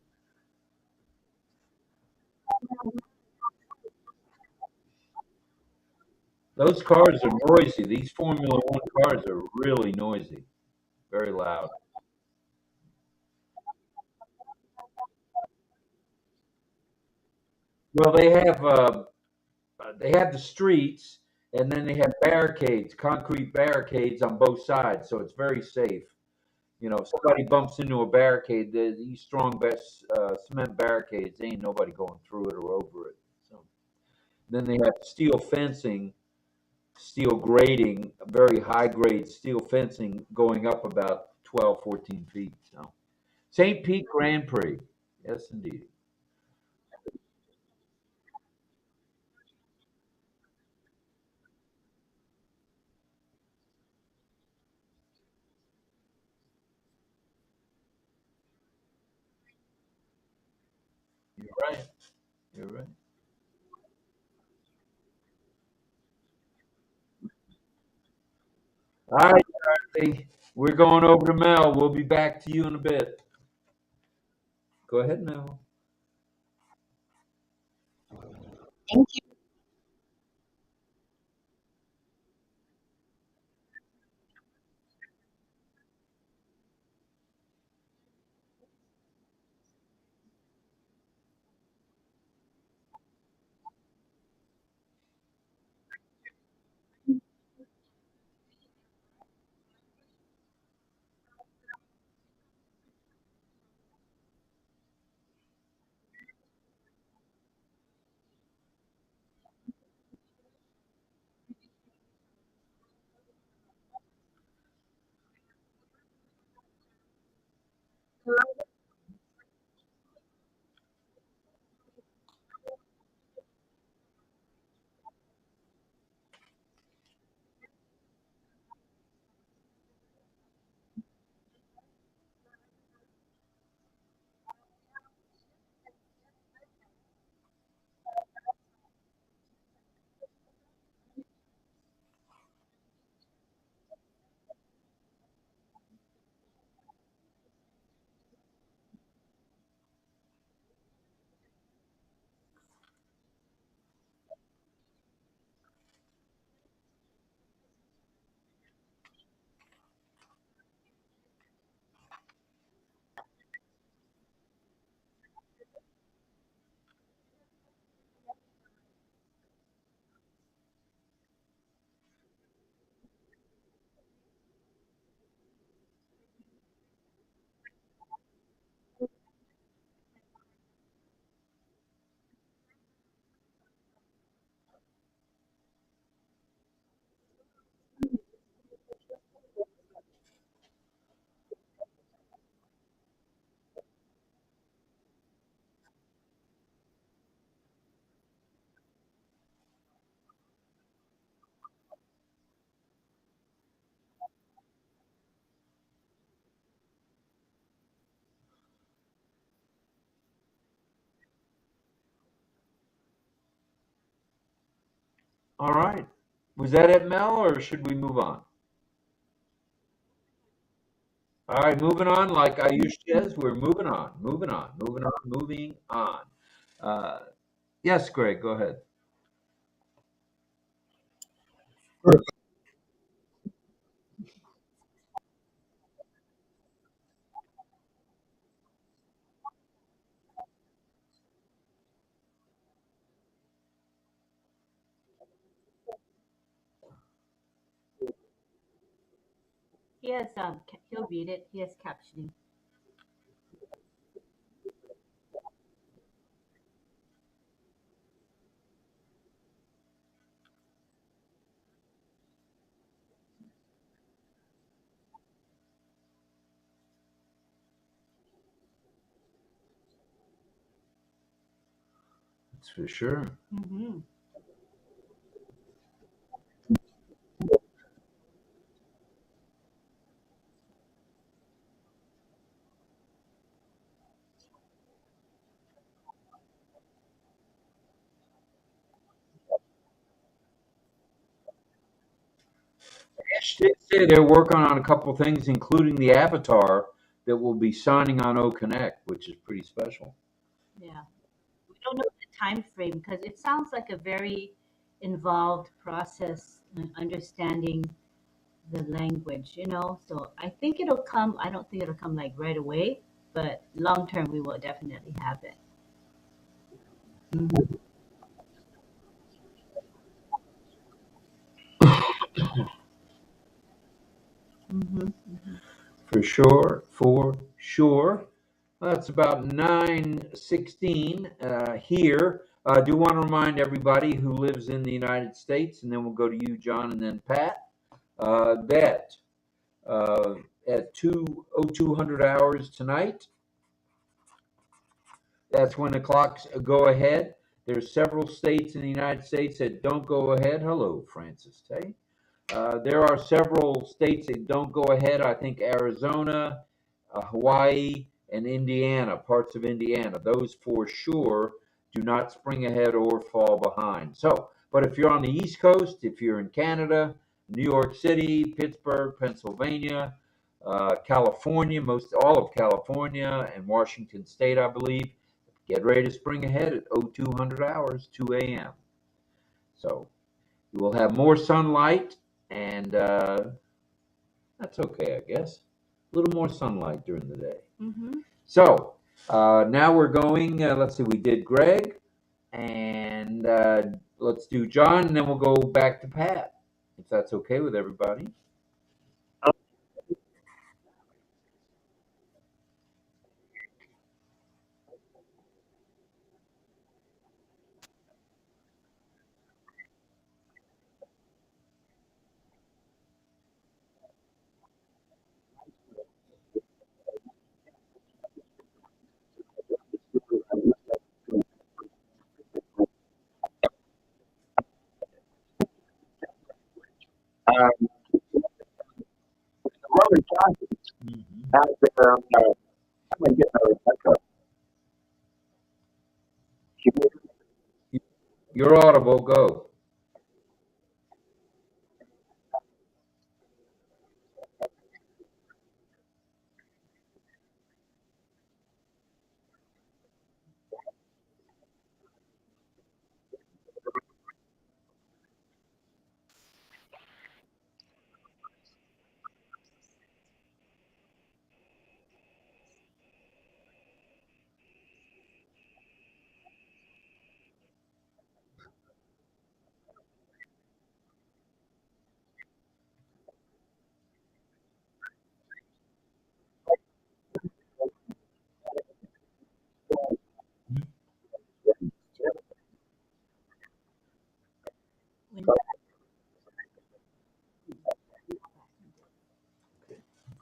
Those cars are noisy. These Formula One cars are really noisy, very loud. Well, they have the streets, and then they have barricades, concrete barricades on both sides, so it's very safe. You know, if somebody bumps into a barricade, these strong cement barricades, ain't nobody going through it or over it. So then they have steel fencing, steel grading, very high grade steel fencing going up about 12, 14 feet. So St. Pete Grand Prix. Yes, indeed. You're right. You're right. All right, Charlie. We're going over to Mel. We'll be back to you in a bit. Go ahead, Mel. All right. Was that it, Mel, or should we move on? All right, moving on. Like Ayush says, we're moving on, moving on, moving on, moving on. Uh, yes, Greg, go ahead.
He has he'll read it. He has captioning.
That's for sure.
Mm-hmm.
Ash did say they're working on a couple things, including the avatar that will be signing on OConnect, which is pretty special.
Yeah. We don't know the time frame because it sounds like a very involved process in understanding the language, you know. So I think it'll come. I don't think it'll come like right away, but long term we will definitely have it. Mm-hmm. Mm-hmm.
For sure, for sure. That's about 9:16 here. I do want to remind everybody who lives in the United States, and then we'll go to you, John, and then Pat, that uh, at 2:02 hours tonight, that's when the clocks go ahead. There's several states in the United States that don't go ahead. Hello, Francis Tay. There are several states that don't go ahead. I think Arizona, Hawaii, and Indiana, parts of Indiana. Those for sure do not spring ahead or fall behind. So, but if you're on the East Coast, if you're in Canada, New York City, Pittsburgh, Pennsylvania, California, most all of California, and Washington State, I believe, get ready to spring ahead at 0200 hours, 2 a.m. So you will have more sunlight, and that's okay, I guess. A little more sunlight during the day.
Mm-hmm.
So now we're going, let's see, we did Greg, and let's do John, and then we'll go back to Pat, if that's okay with everybody.
Roman Johnson's out there on I'm going to get another echo.
You're audible. Go.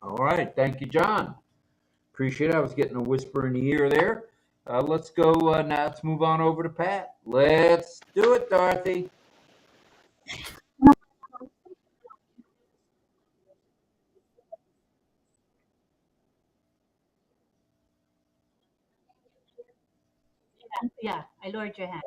All right. Thank you, John. Appreciate it. I was getting a whisper in the ear there. Let's go now. Let's move on over to Pat. Let's do it, Dorothy.
Yeah, I lowered your hand.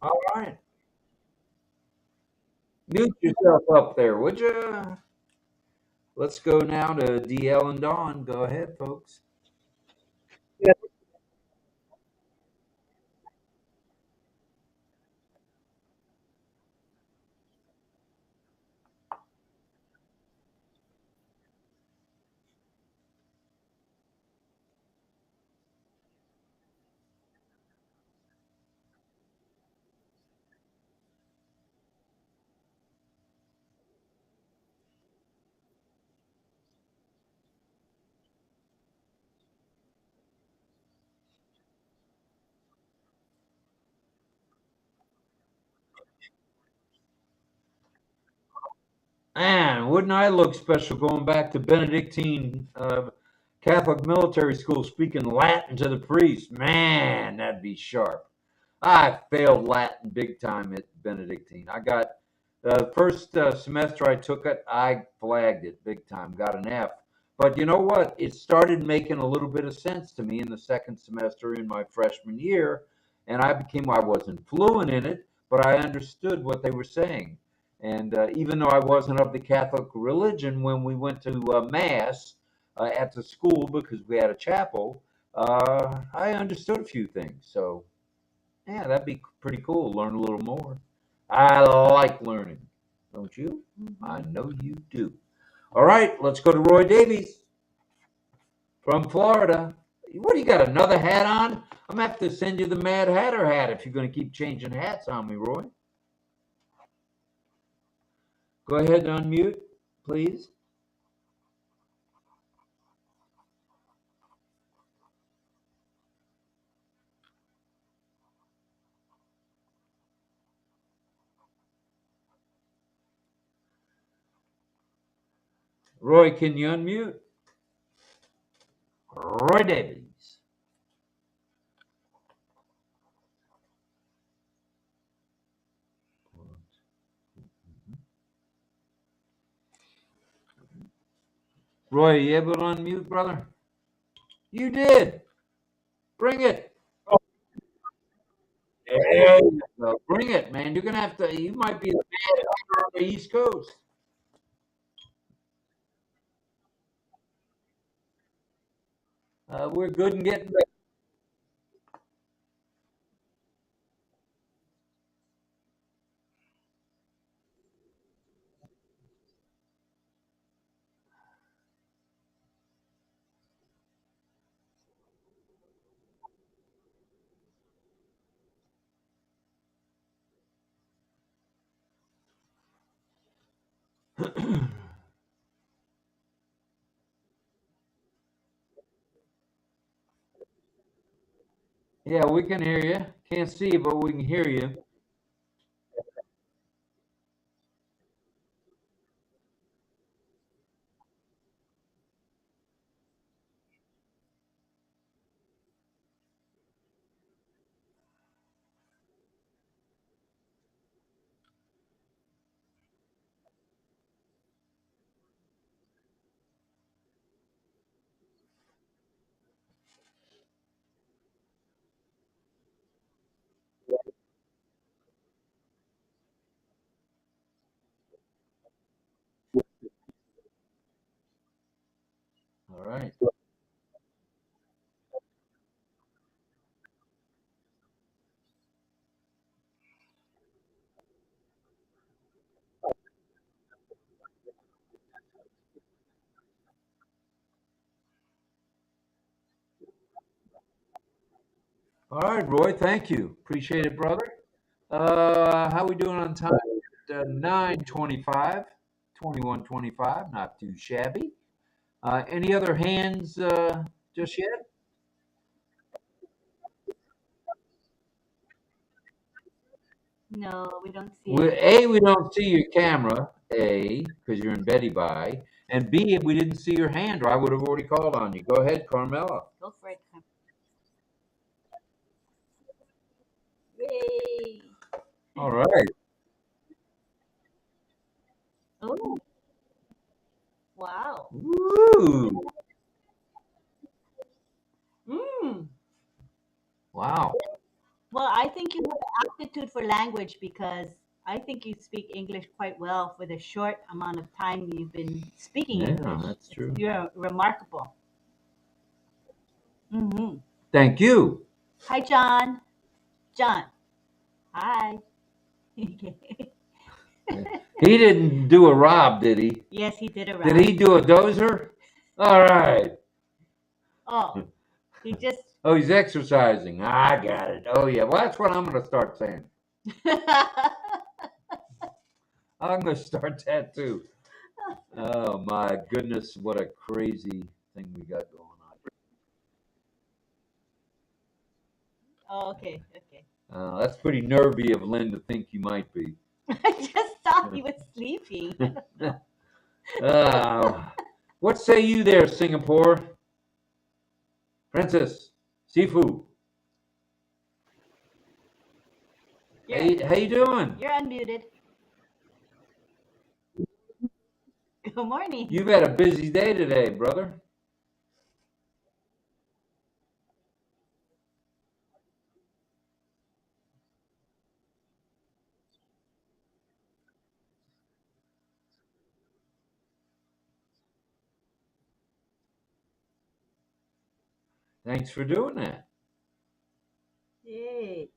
All right. Mute yourself up there, would you? Let's go now to DL and Dawn. Go ahead, folks. Man, wouldn't I look special going back to Benedictine Catholic military school speaking Latin to the priest? Man, that'd be sharp. I failed Latin big time at Benedictine. I got the first semester I took it, I flagged it big time, got an F. But you know what? It started making a little bit of sense to me in the second semester in my freshman year, and I wasn't fluent in it, but I understood what they were saying. And even though I wasn't of the Catholic religion, when we went to Mass at the school because we had a chapel, I understood a few things. So, yeah, that'd be pretty cool. Learn a little more. I like learning, don't you? I know you do. All right, let's go to Roy Davies from Florida. What do you got? Another hat on? I'm gonna have to send you the Mad Hatter hat if you're gonna keep changing hats on me, Roy. Go ahead and unmute, please. Roy, can you unmute? Roy Davies. Roy, you able to unmute, brother? You did. Bring it. There you go. Bring it, man. You're gonna have to. You might be the man on the East Coast. We're good and getting ready. Yeah, we can hear you. Can't see you, but we can hear you. All right. All right, Roy. Thank you. Appreciate it, brother. How we doing on time? 9:25, 21:25. Not too shabby. Any other hands just yet?
No, we don't see
We,
it.
A, we don't see your camera, A, because you're in Betty Bye. And B, we didn't see your hand, or I would have already called on you. Go ahead, Carmela.
Go for it. Yay!
All right.
Oh, wow.
Woo!
Mm.
Wow.
Well, I think you have an aptitude for language because I think you speak English quite well for the short amount of time you've been speaking
Yeah,
English.
that's true.
You're remarkable. Hmm.
Thank you.
Hi, John. John. Hi.
He didn't do a Rob, did he?
Yes, he did a
Did
round.
he do a dozer? All right.
Oh, he just.
Oh, he's exercising. I got it. Oh, yeah. Well, that's what I'm going to start saying. I'm going to start that too. Oh, my goodness. What a crazy thing we got going
Oh, okay, okay.
on. That's pretty nervy of Lynn to think you might be.
I just thought he was sleeping.
What say you there, Singapore? Princess, Sifu. Hey, how you doing?
You're unmuted. Good morning.
You've had a busy day today, brother. Thanks for doing that.
Yay.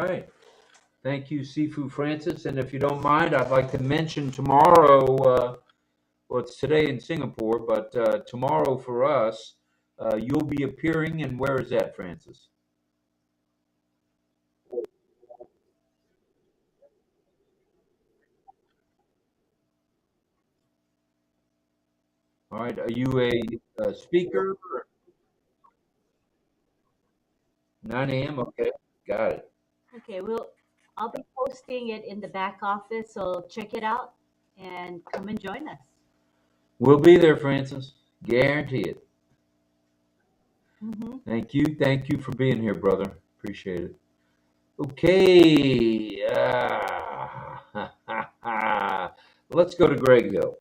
right. Thank you, Sifu Francis. And if you don't mind, I'd like to mention tomorrow, well, it's today in Singapore, but tomorrow for us, you'll be appearing, and where is that, Francis? All right. Are you a speaker? 9 a.m. Okay. Got it.
Okay, I'll be posting it in the back office, so check it out and come and join us.
We'll be there, Francis. Guarantee it.
Hmm.
Thank you. Thank you for being here, brother. Appreciate it. Okay. Let's go to Greg Hill.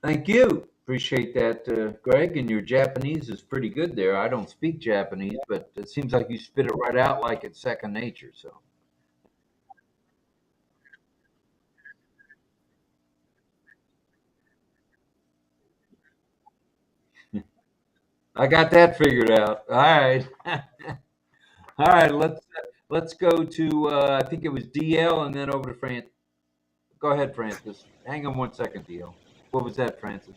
Thank you. Appreciate that, Greg. And your Japanese is pretty good there. I don't speak Japanese, but it seems like you spit it right out like it's second nature. So I got that figured out. All right. All right. Let's go to I think it was DL and then over to Fran. Go ahead, Francis. Hang on 1 second, DL. What was that, Francis?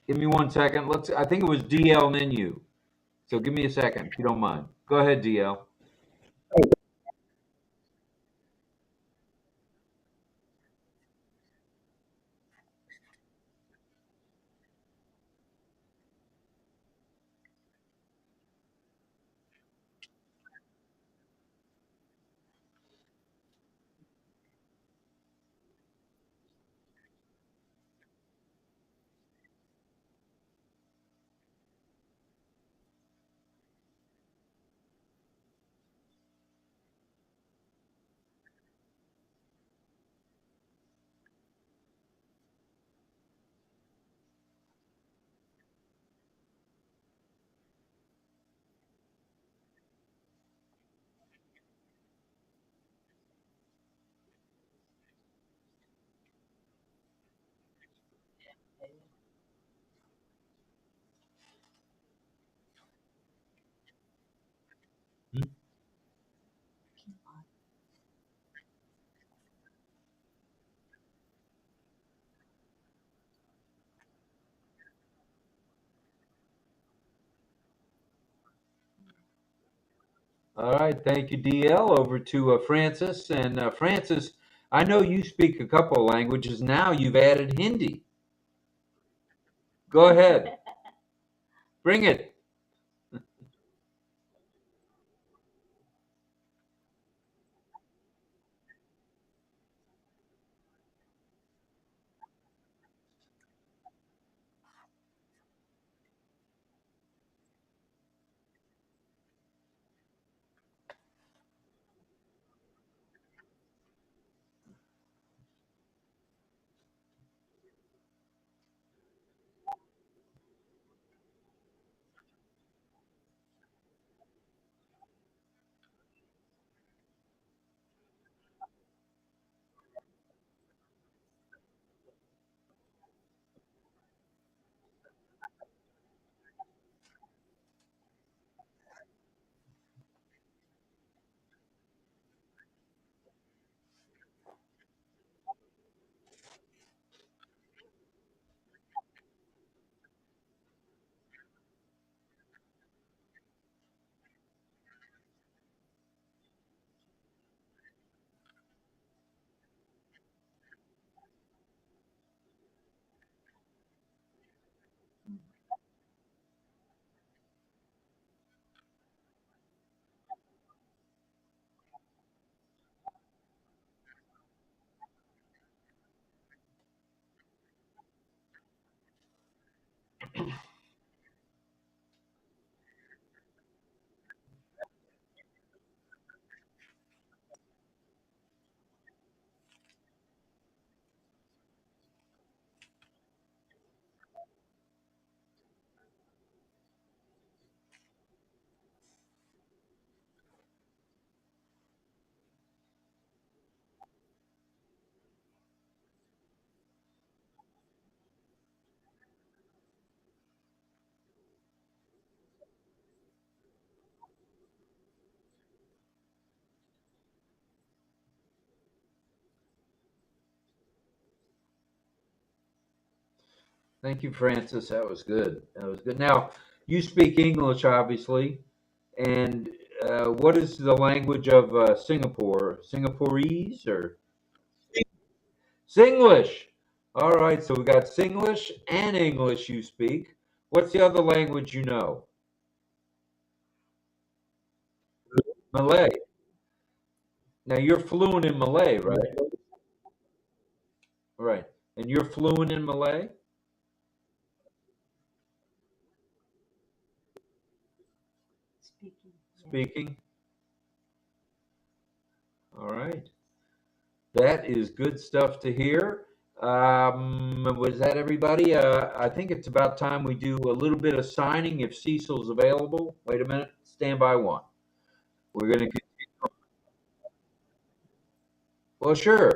Give me 1 second. Let's. I think it was DL and then you. So give me a second if you don't mind. Go ahead, DL. All right, thank you, DL. Over to Francis. And Francis, I know you speak a couple of languages. Now you've added Hindi. Go ahead, bring it. Thank you, Francis. That was good. That was good. Now, you speak English, obviously. And what is the language of Singapore? Singaporese or Singlish? All right, so we got Singlish and English you speak. What's the other language you know? Malay. Now you're fluent in Malay, right? Right. And you're fluent in Malay?
Speaking. Yeah.
Speaking. All right. That is good stuff to hear. Was that everybody? I think it's about time we do a little bit of signing if Cecil's available. Wait a minute. Stand by one. We're going to. Well, sure.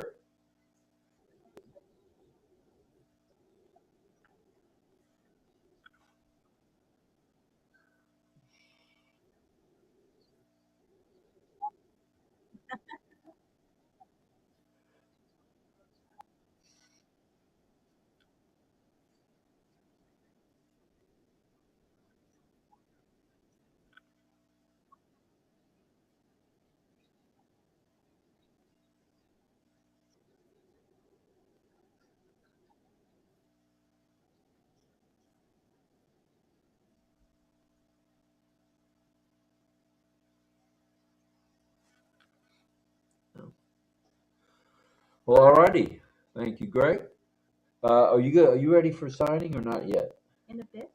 Well, all righty. Thank you, Greg. Are you good? Are you ready for signing or not yet?
In a bit.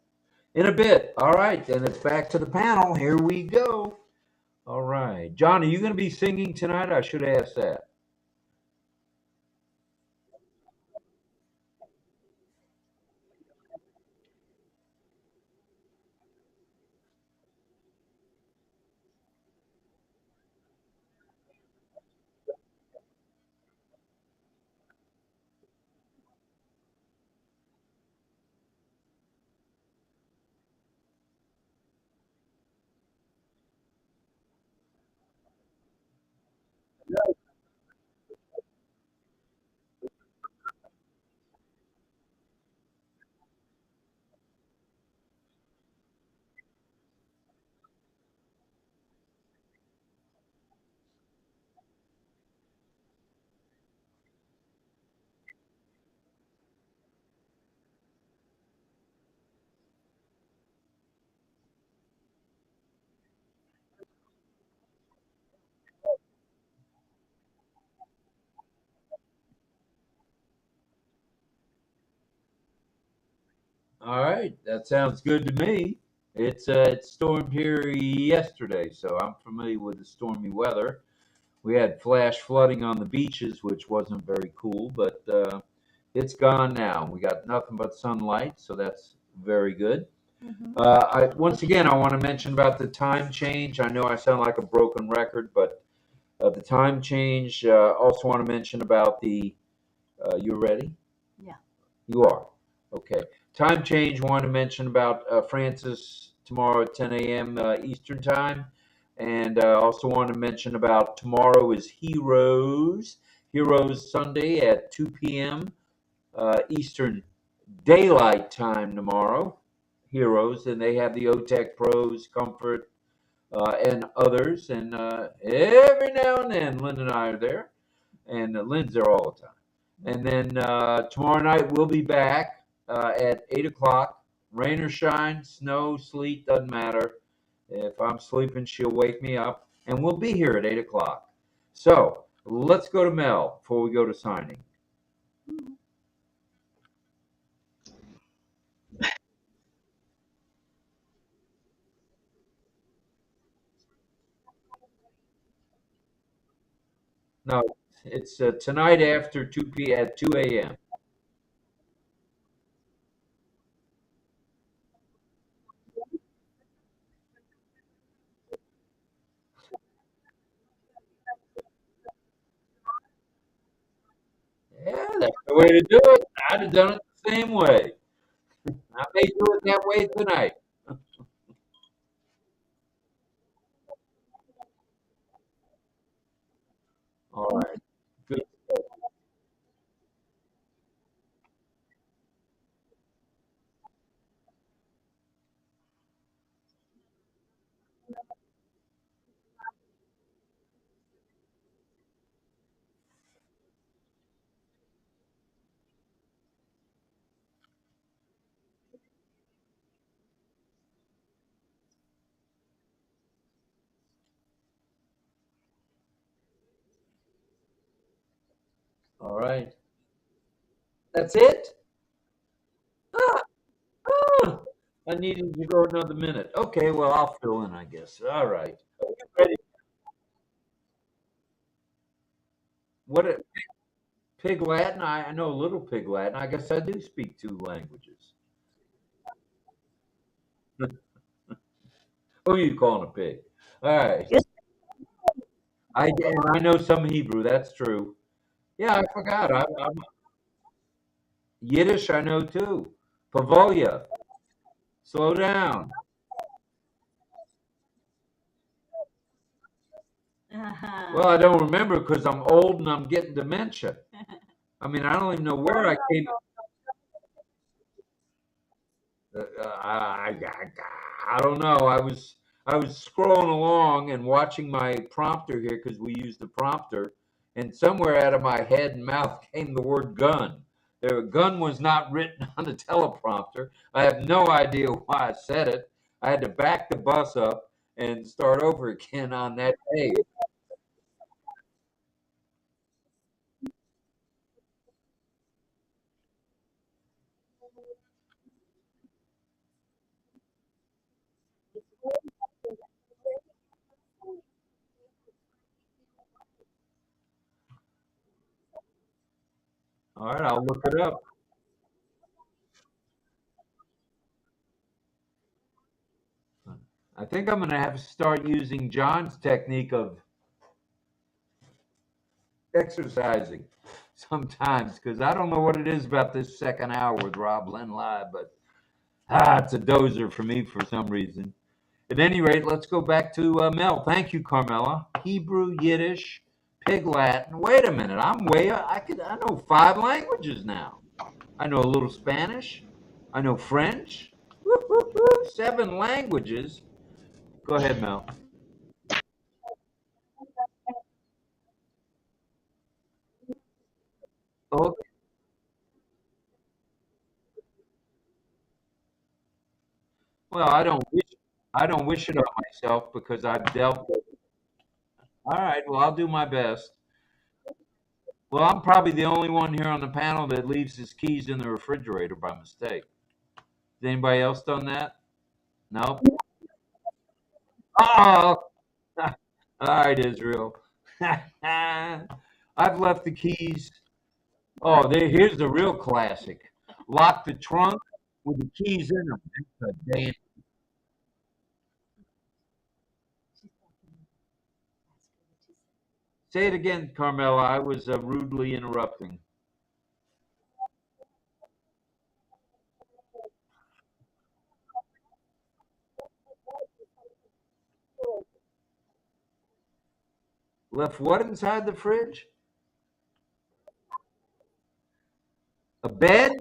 In a bit. All right. Then it's back to the panel. Here we go. All right. John, are you going to be singing tonight? I should ask that. All right, that sounds good to me. It stormed here yesterday, so I'm familiar with the stormy weather. We had flash flooding on the beaches, which wasn't very cool, but it's gone now. We got nothing but sunlight, so that's very good. Once again, I want to mention about the time change. I know I sound like a broken record, but the time change. Also want to mention about the. You ready?
Yeah.
You are. Okay. Time change. Want to mention about Francis tomorrow at 10 a.m. Eastern time, and also want to mention about tomorrow is Heroes Sunday at 2 p.m. Eastern Daylight Time tomorrow. Heroes, and they have the OTech Pros, Comfort, and others. And every now and then, Lynn and I are there, and Lynn's there all the time. And then tomorrow night we'll be back at 8 o'clock. Rain or shine, snow, sleet, doesn't matter. If I'm sleeping, she'll wake me up, and we'll be here at 8 o'clock. So let's go to Mel before we go to signing. No, it's tonight after 2 at 2 a.m. Yeah, that's the way to do it. I'd have done it the same way. I may do it that way tonight. All right. Good. All right. That's it? Ah, ah. I needed to go another minute. Okay, well, I'll fill in, I guess. All right. Ready? What? Pig Latin, I know a little Pig Latin. I guess I do speak 2 languages. Oh, you calling a pig? All right. I know some Hebrew. That's true. Yeah, I forgot. I'm Yiddish. I know too. Pavolia. Slow down. Well, I don't remember because I'm old and I'm getting dementia. I mean, I don't even know where I came. I don't know. I was scrolling along and watching my prompter here because we use the prompter, and somewhere out of my head and mouth came the word gun. The gun was not written on the teleprompter. I have no idea why I said it. I had to back the bus up and start over again on that page. All right, I'll look it up. I think I'm going to have to start using John's technique of exercising sometimes because I don't know what it is about this second hour with Rob Len Live, but it's a dozer for me for some reason. At any rate, let's go back to Mel. Thank you, Carmela. Hebrew, Yiddish, Pig Latin. Wait a minute, I know 5 languages now. I know a little Spanish. I know French. Woo, woo, woo, 7 languages. Go ahead, Mel. Okay. Well, I don't wish it on myself because I've dealt with it. All right, well, I'll do my best. Well, I'm probably the only one here on the panel that leaves his keys in the refrigerator by mistake. Has anybody else done that? No? Oh, all right, Israel. I've left the keys. Oh, here's the real classic. Lock the trunk with the keys in them. That's a damn. Say it again, Carmela. I was rudely interrupting. Left what inside the fridge? A bed?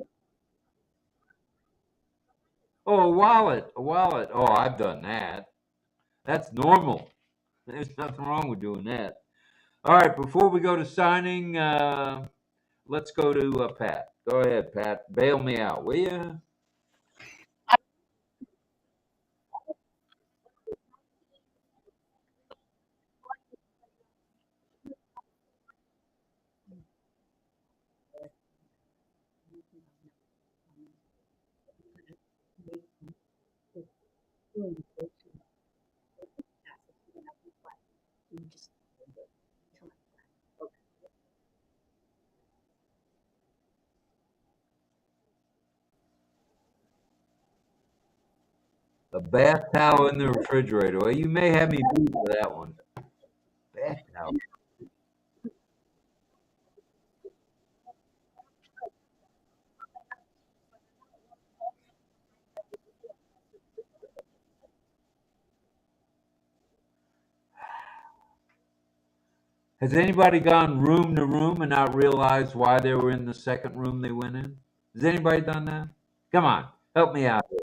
Oh, a wallet. A wallet. Oh, I've done that. That's normal. There's nothing wrong with doing that. All right, before we go to signing, let's go to Pat. Go ahead, Pat. Bail me out, will you? A bath towel in the refrigerator. Well, you may have me beat for that one. Bath towel. Has anybody gone room to room and not realized why they were in the second room they went in? Has anybody done that? Come on, help me out here.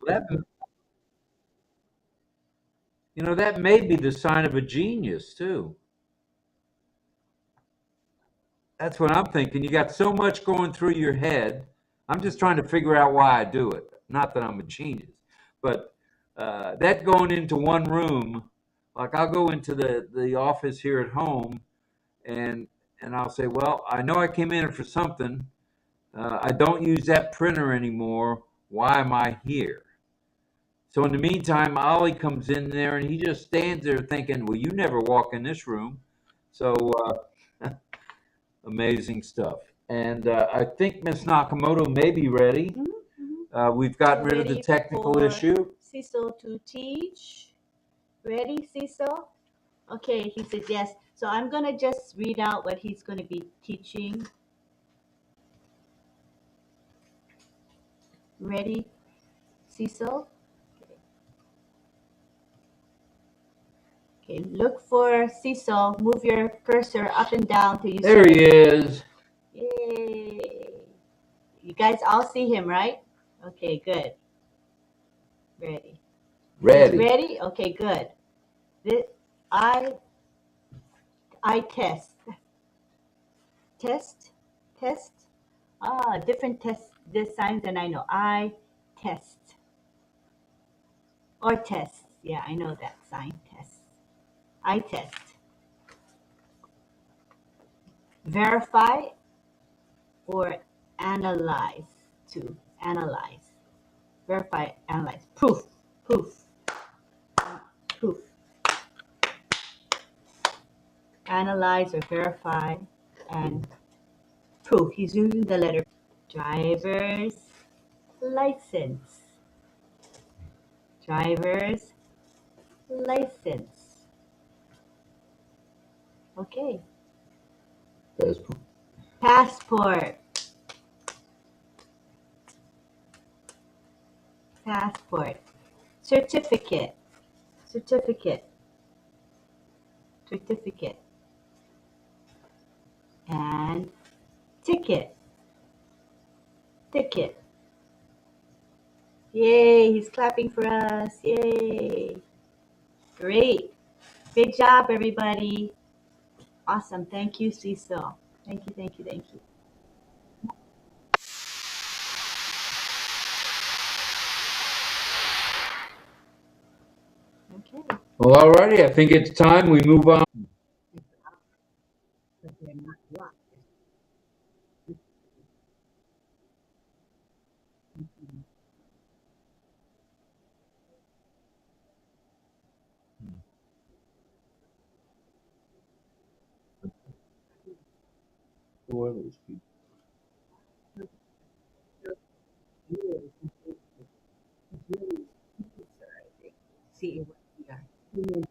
That, that may be the sign of a genius, too. That's what I'm thinking. You got so much going through your head. I'm just trying to figure out why I do it. Not that I'm a genius, but that going into one room, like I'll go into the office here at home, and I'll say, well, I know I came in for something. I don't use that printer anymore. Why am I here? So in the meantime, Ollie comes in there and he just stands there thinking, well, you never walk in this room. So amazing stuff. And I think Miss Nakamoto may be ready. We've gotten rid of the
Ready
technical
for
issue.
Cecil to teach. Ready, Cecil? Okay, he said yes. So I'm going to just read out what he's going to be teaching. Ready, Cecil? Okay, look for Cecil. Move your cursor up and down till you
There
see
he
him.
is.
Yay. You guys all see him, right? Okay, good. Ready.
Ready.
Ready? Okay, good. This, I test. Test. Different test designs than I know. I test. Or test. Yeah, I know that sign. Test. I test. Verify or analyze. To analyze. Verify, analyze. Proof. Analyze or verify and proof. He's using the letter driver's license. Driver's license. Okay. Passport. Certificate. And ticket. Yay, he's clapping for us. Yay. Great. Good job, everybody. Awesome. Thank you, Cecil. Thank you. Okay.
Well, all righty. I think it's time we move on.
But they're not locked. See what we are. Anything.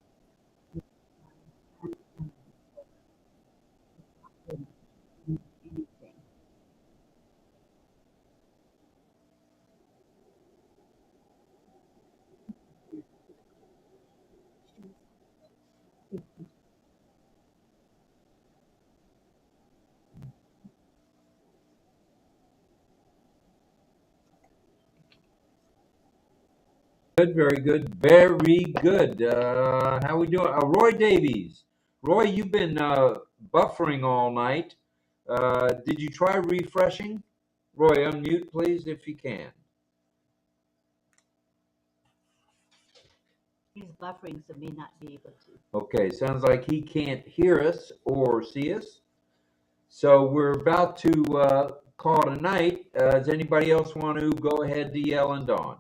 Good, very good, very good. How we doing? Roy Davies. Roy, you've been buffering all night. Did you try refreshing? Roy, unmute, please, if you can.
He's buffering, so may not be able to.
Okay, sounds like he can't hear us or see us. So we're about to call it a night. Does anybody else want to go ahead to yell and Dawn?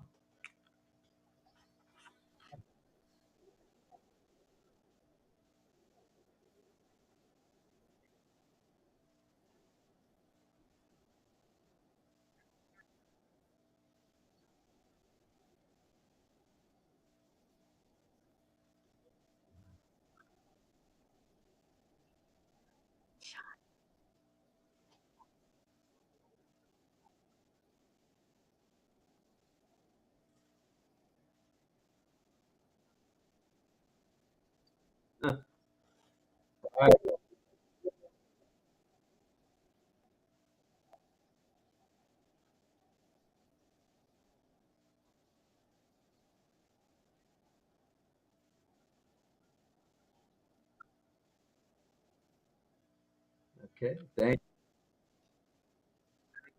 Okay, thank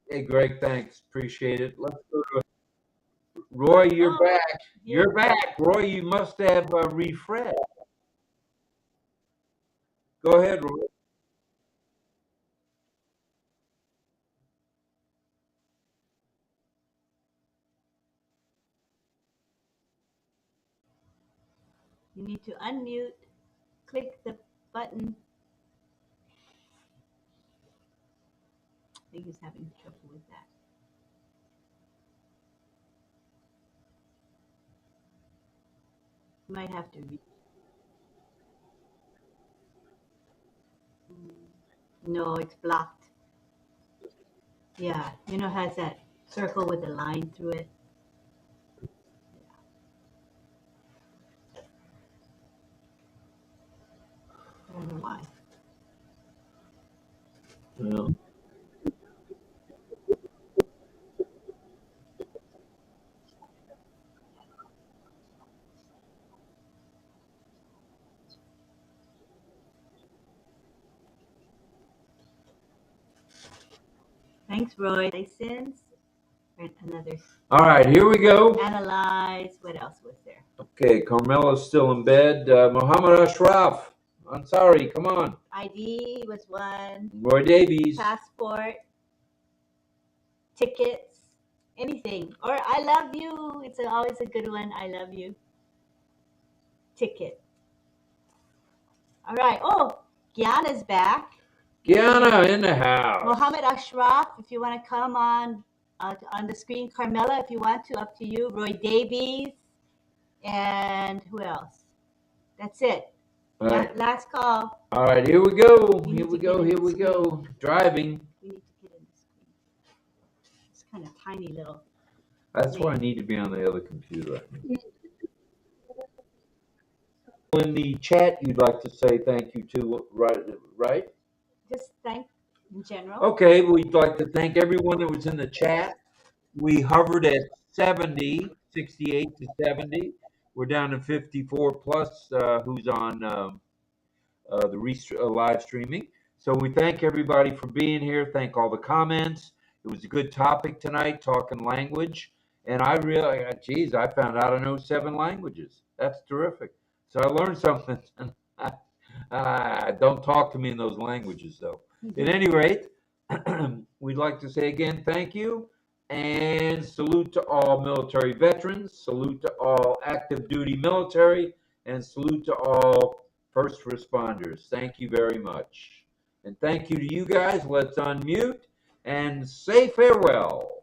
you. Hey, Greg, thanks. Appreciate it. Let's go to Roy, you're
Oh,
back. You're back. Roy, you must have refreshed. Go ahead, Roy.
You need to unmute. Click the button. I think he's having trouble with that. You might have to. No, it's blocked. Yeah, you know, has that circle with a line through it. I don't know why.
Yeah.
Thanks, Roy. License. And another
All right, here we go.
analyze. What else was there?
Okay, Carmela's still in bed. Mohammed Ashraf. I'm sorry, come on.
ID was one.
Roy Davies.
Passport. Tickets. Anything. Or I love you. It's always a good one. I love you. Ticket. All right. Oh, Guyana's back.
Guyana in the house.
Mohammed Ashraf, if you want to come on the screen. Carmela, if you want to, up to you. Roy Davies. And who else? That's it.
All right.
Last call.
All right, here we go.
You
Here
need
we
to
go.
get in
Here
the
we go. Driving.
We need to get in the screen. It's kind of tiny little.
That's why I need to be on the other computer. In the chat, you'd like to say thank you to, right?
Just thank in general.
Okay, we'd like to thank everyone that was in the chat. We hovered at 70, 68 to 70. We're down to 54 plus who's on the live streaming. So we thank everybody for being here. Thank all the comments. It was a good topic tonight, talking language. And I really, geez, I found out I know 7 languages. That's terrific. So I learned something. Don't talk to me in those languages, though. At any rate, we'd like to say again, thank you. And salute to all military veterans. Salute to all active duty military. And salute to all first responders. Thank you very much. And thank you to you guys. Let's unmute and say farewell.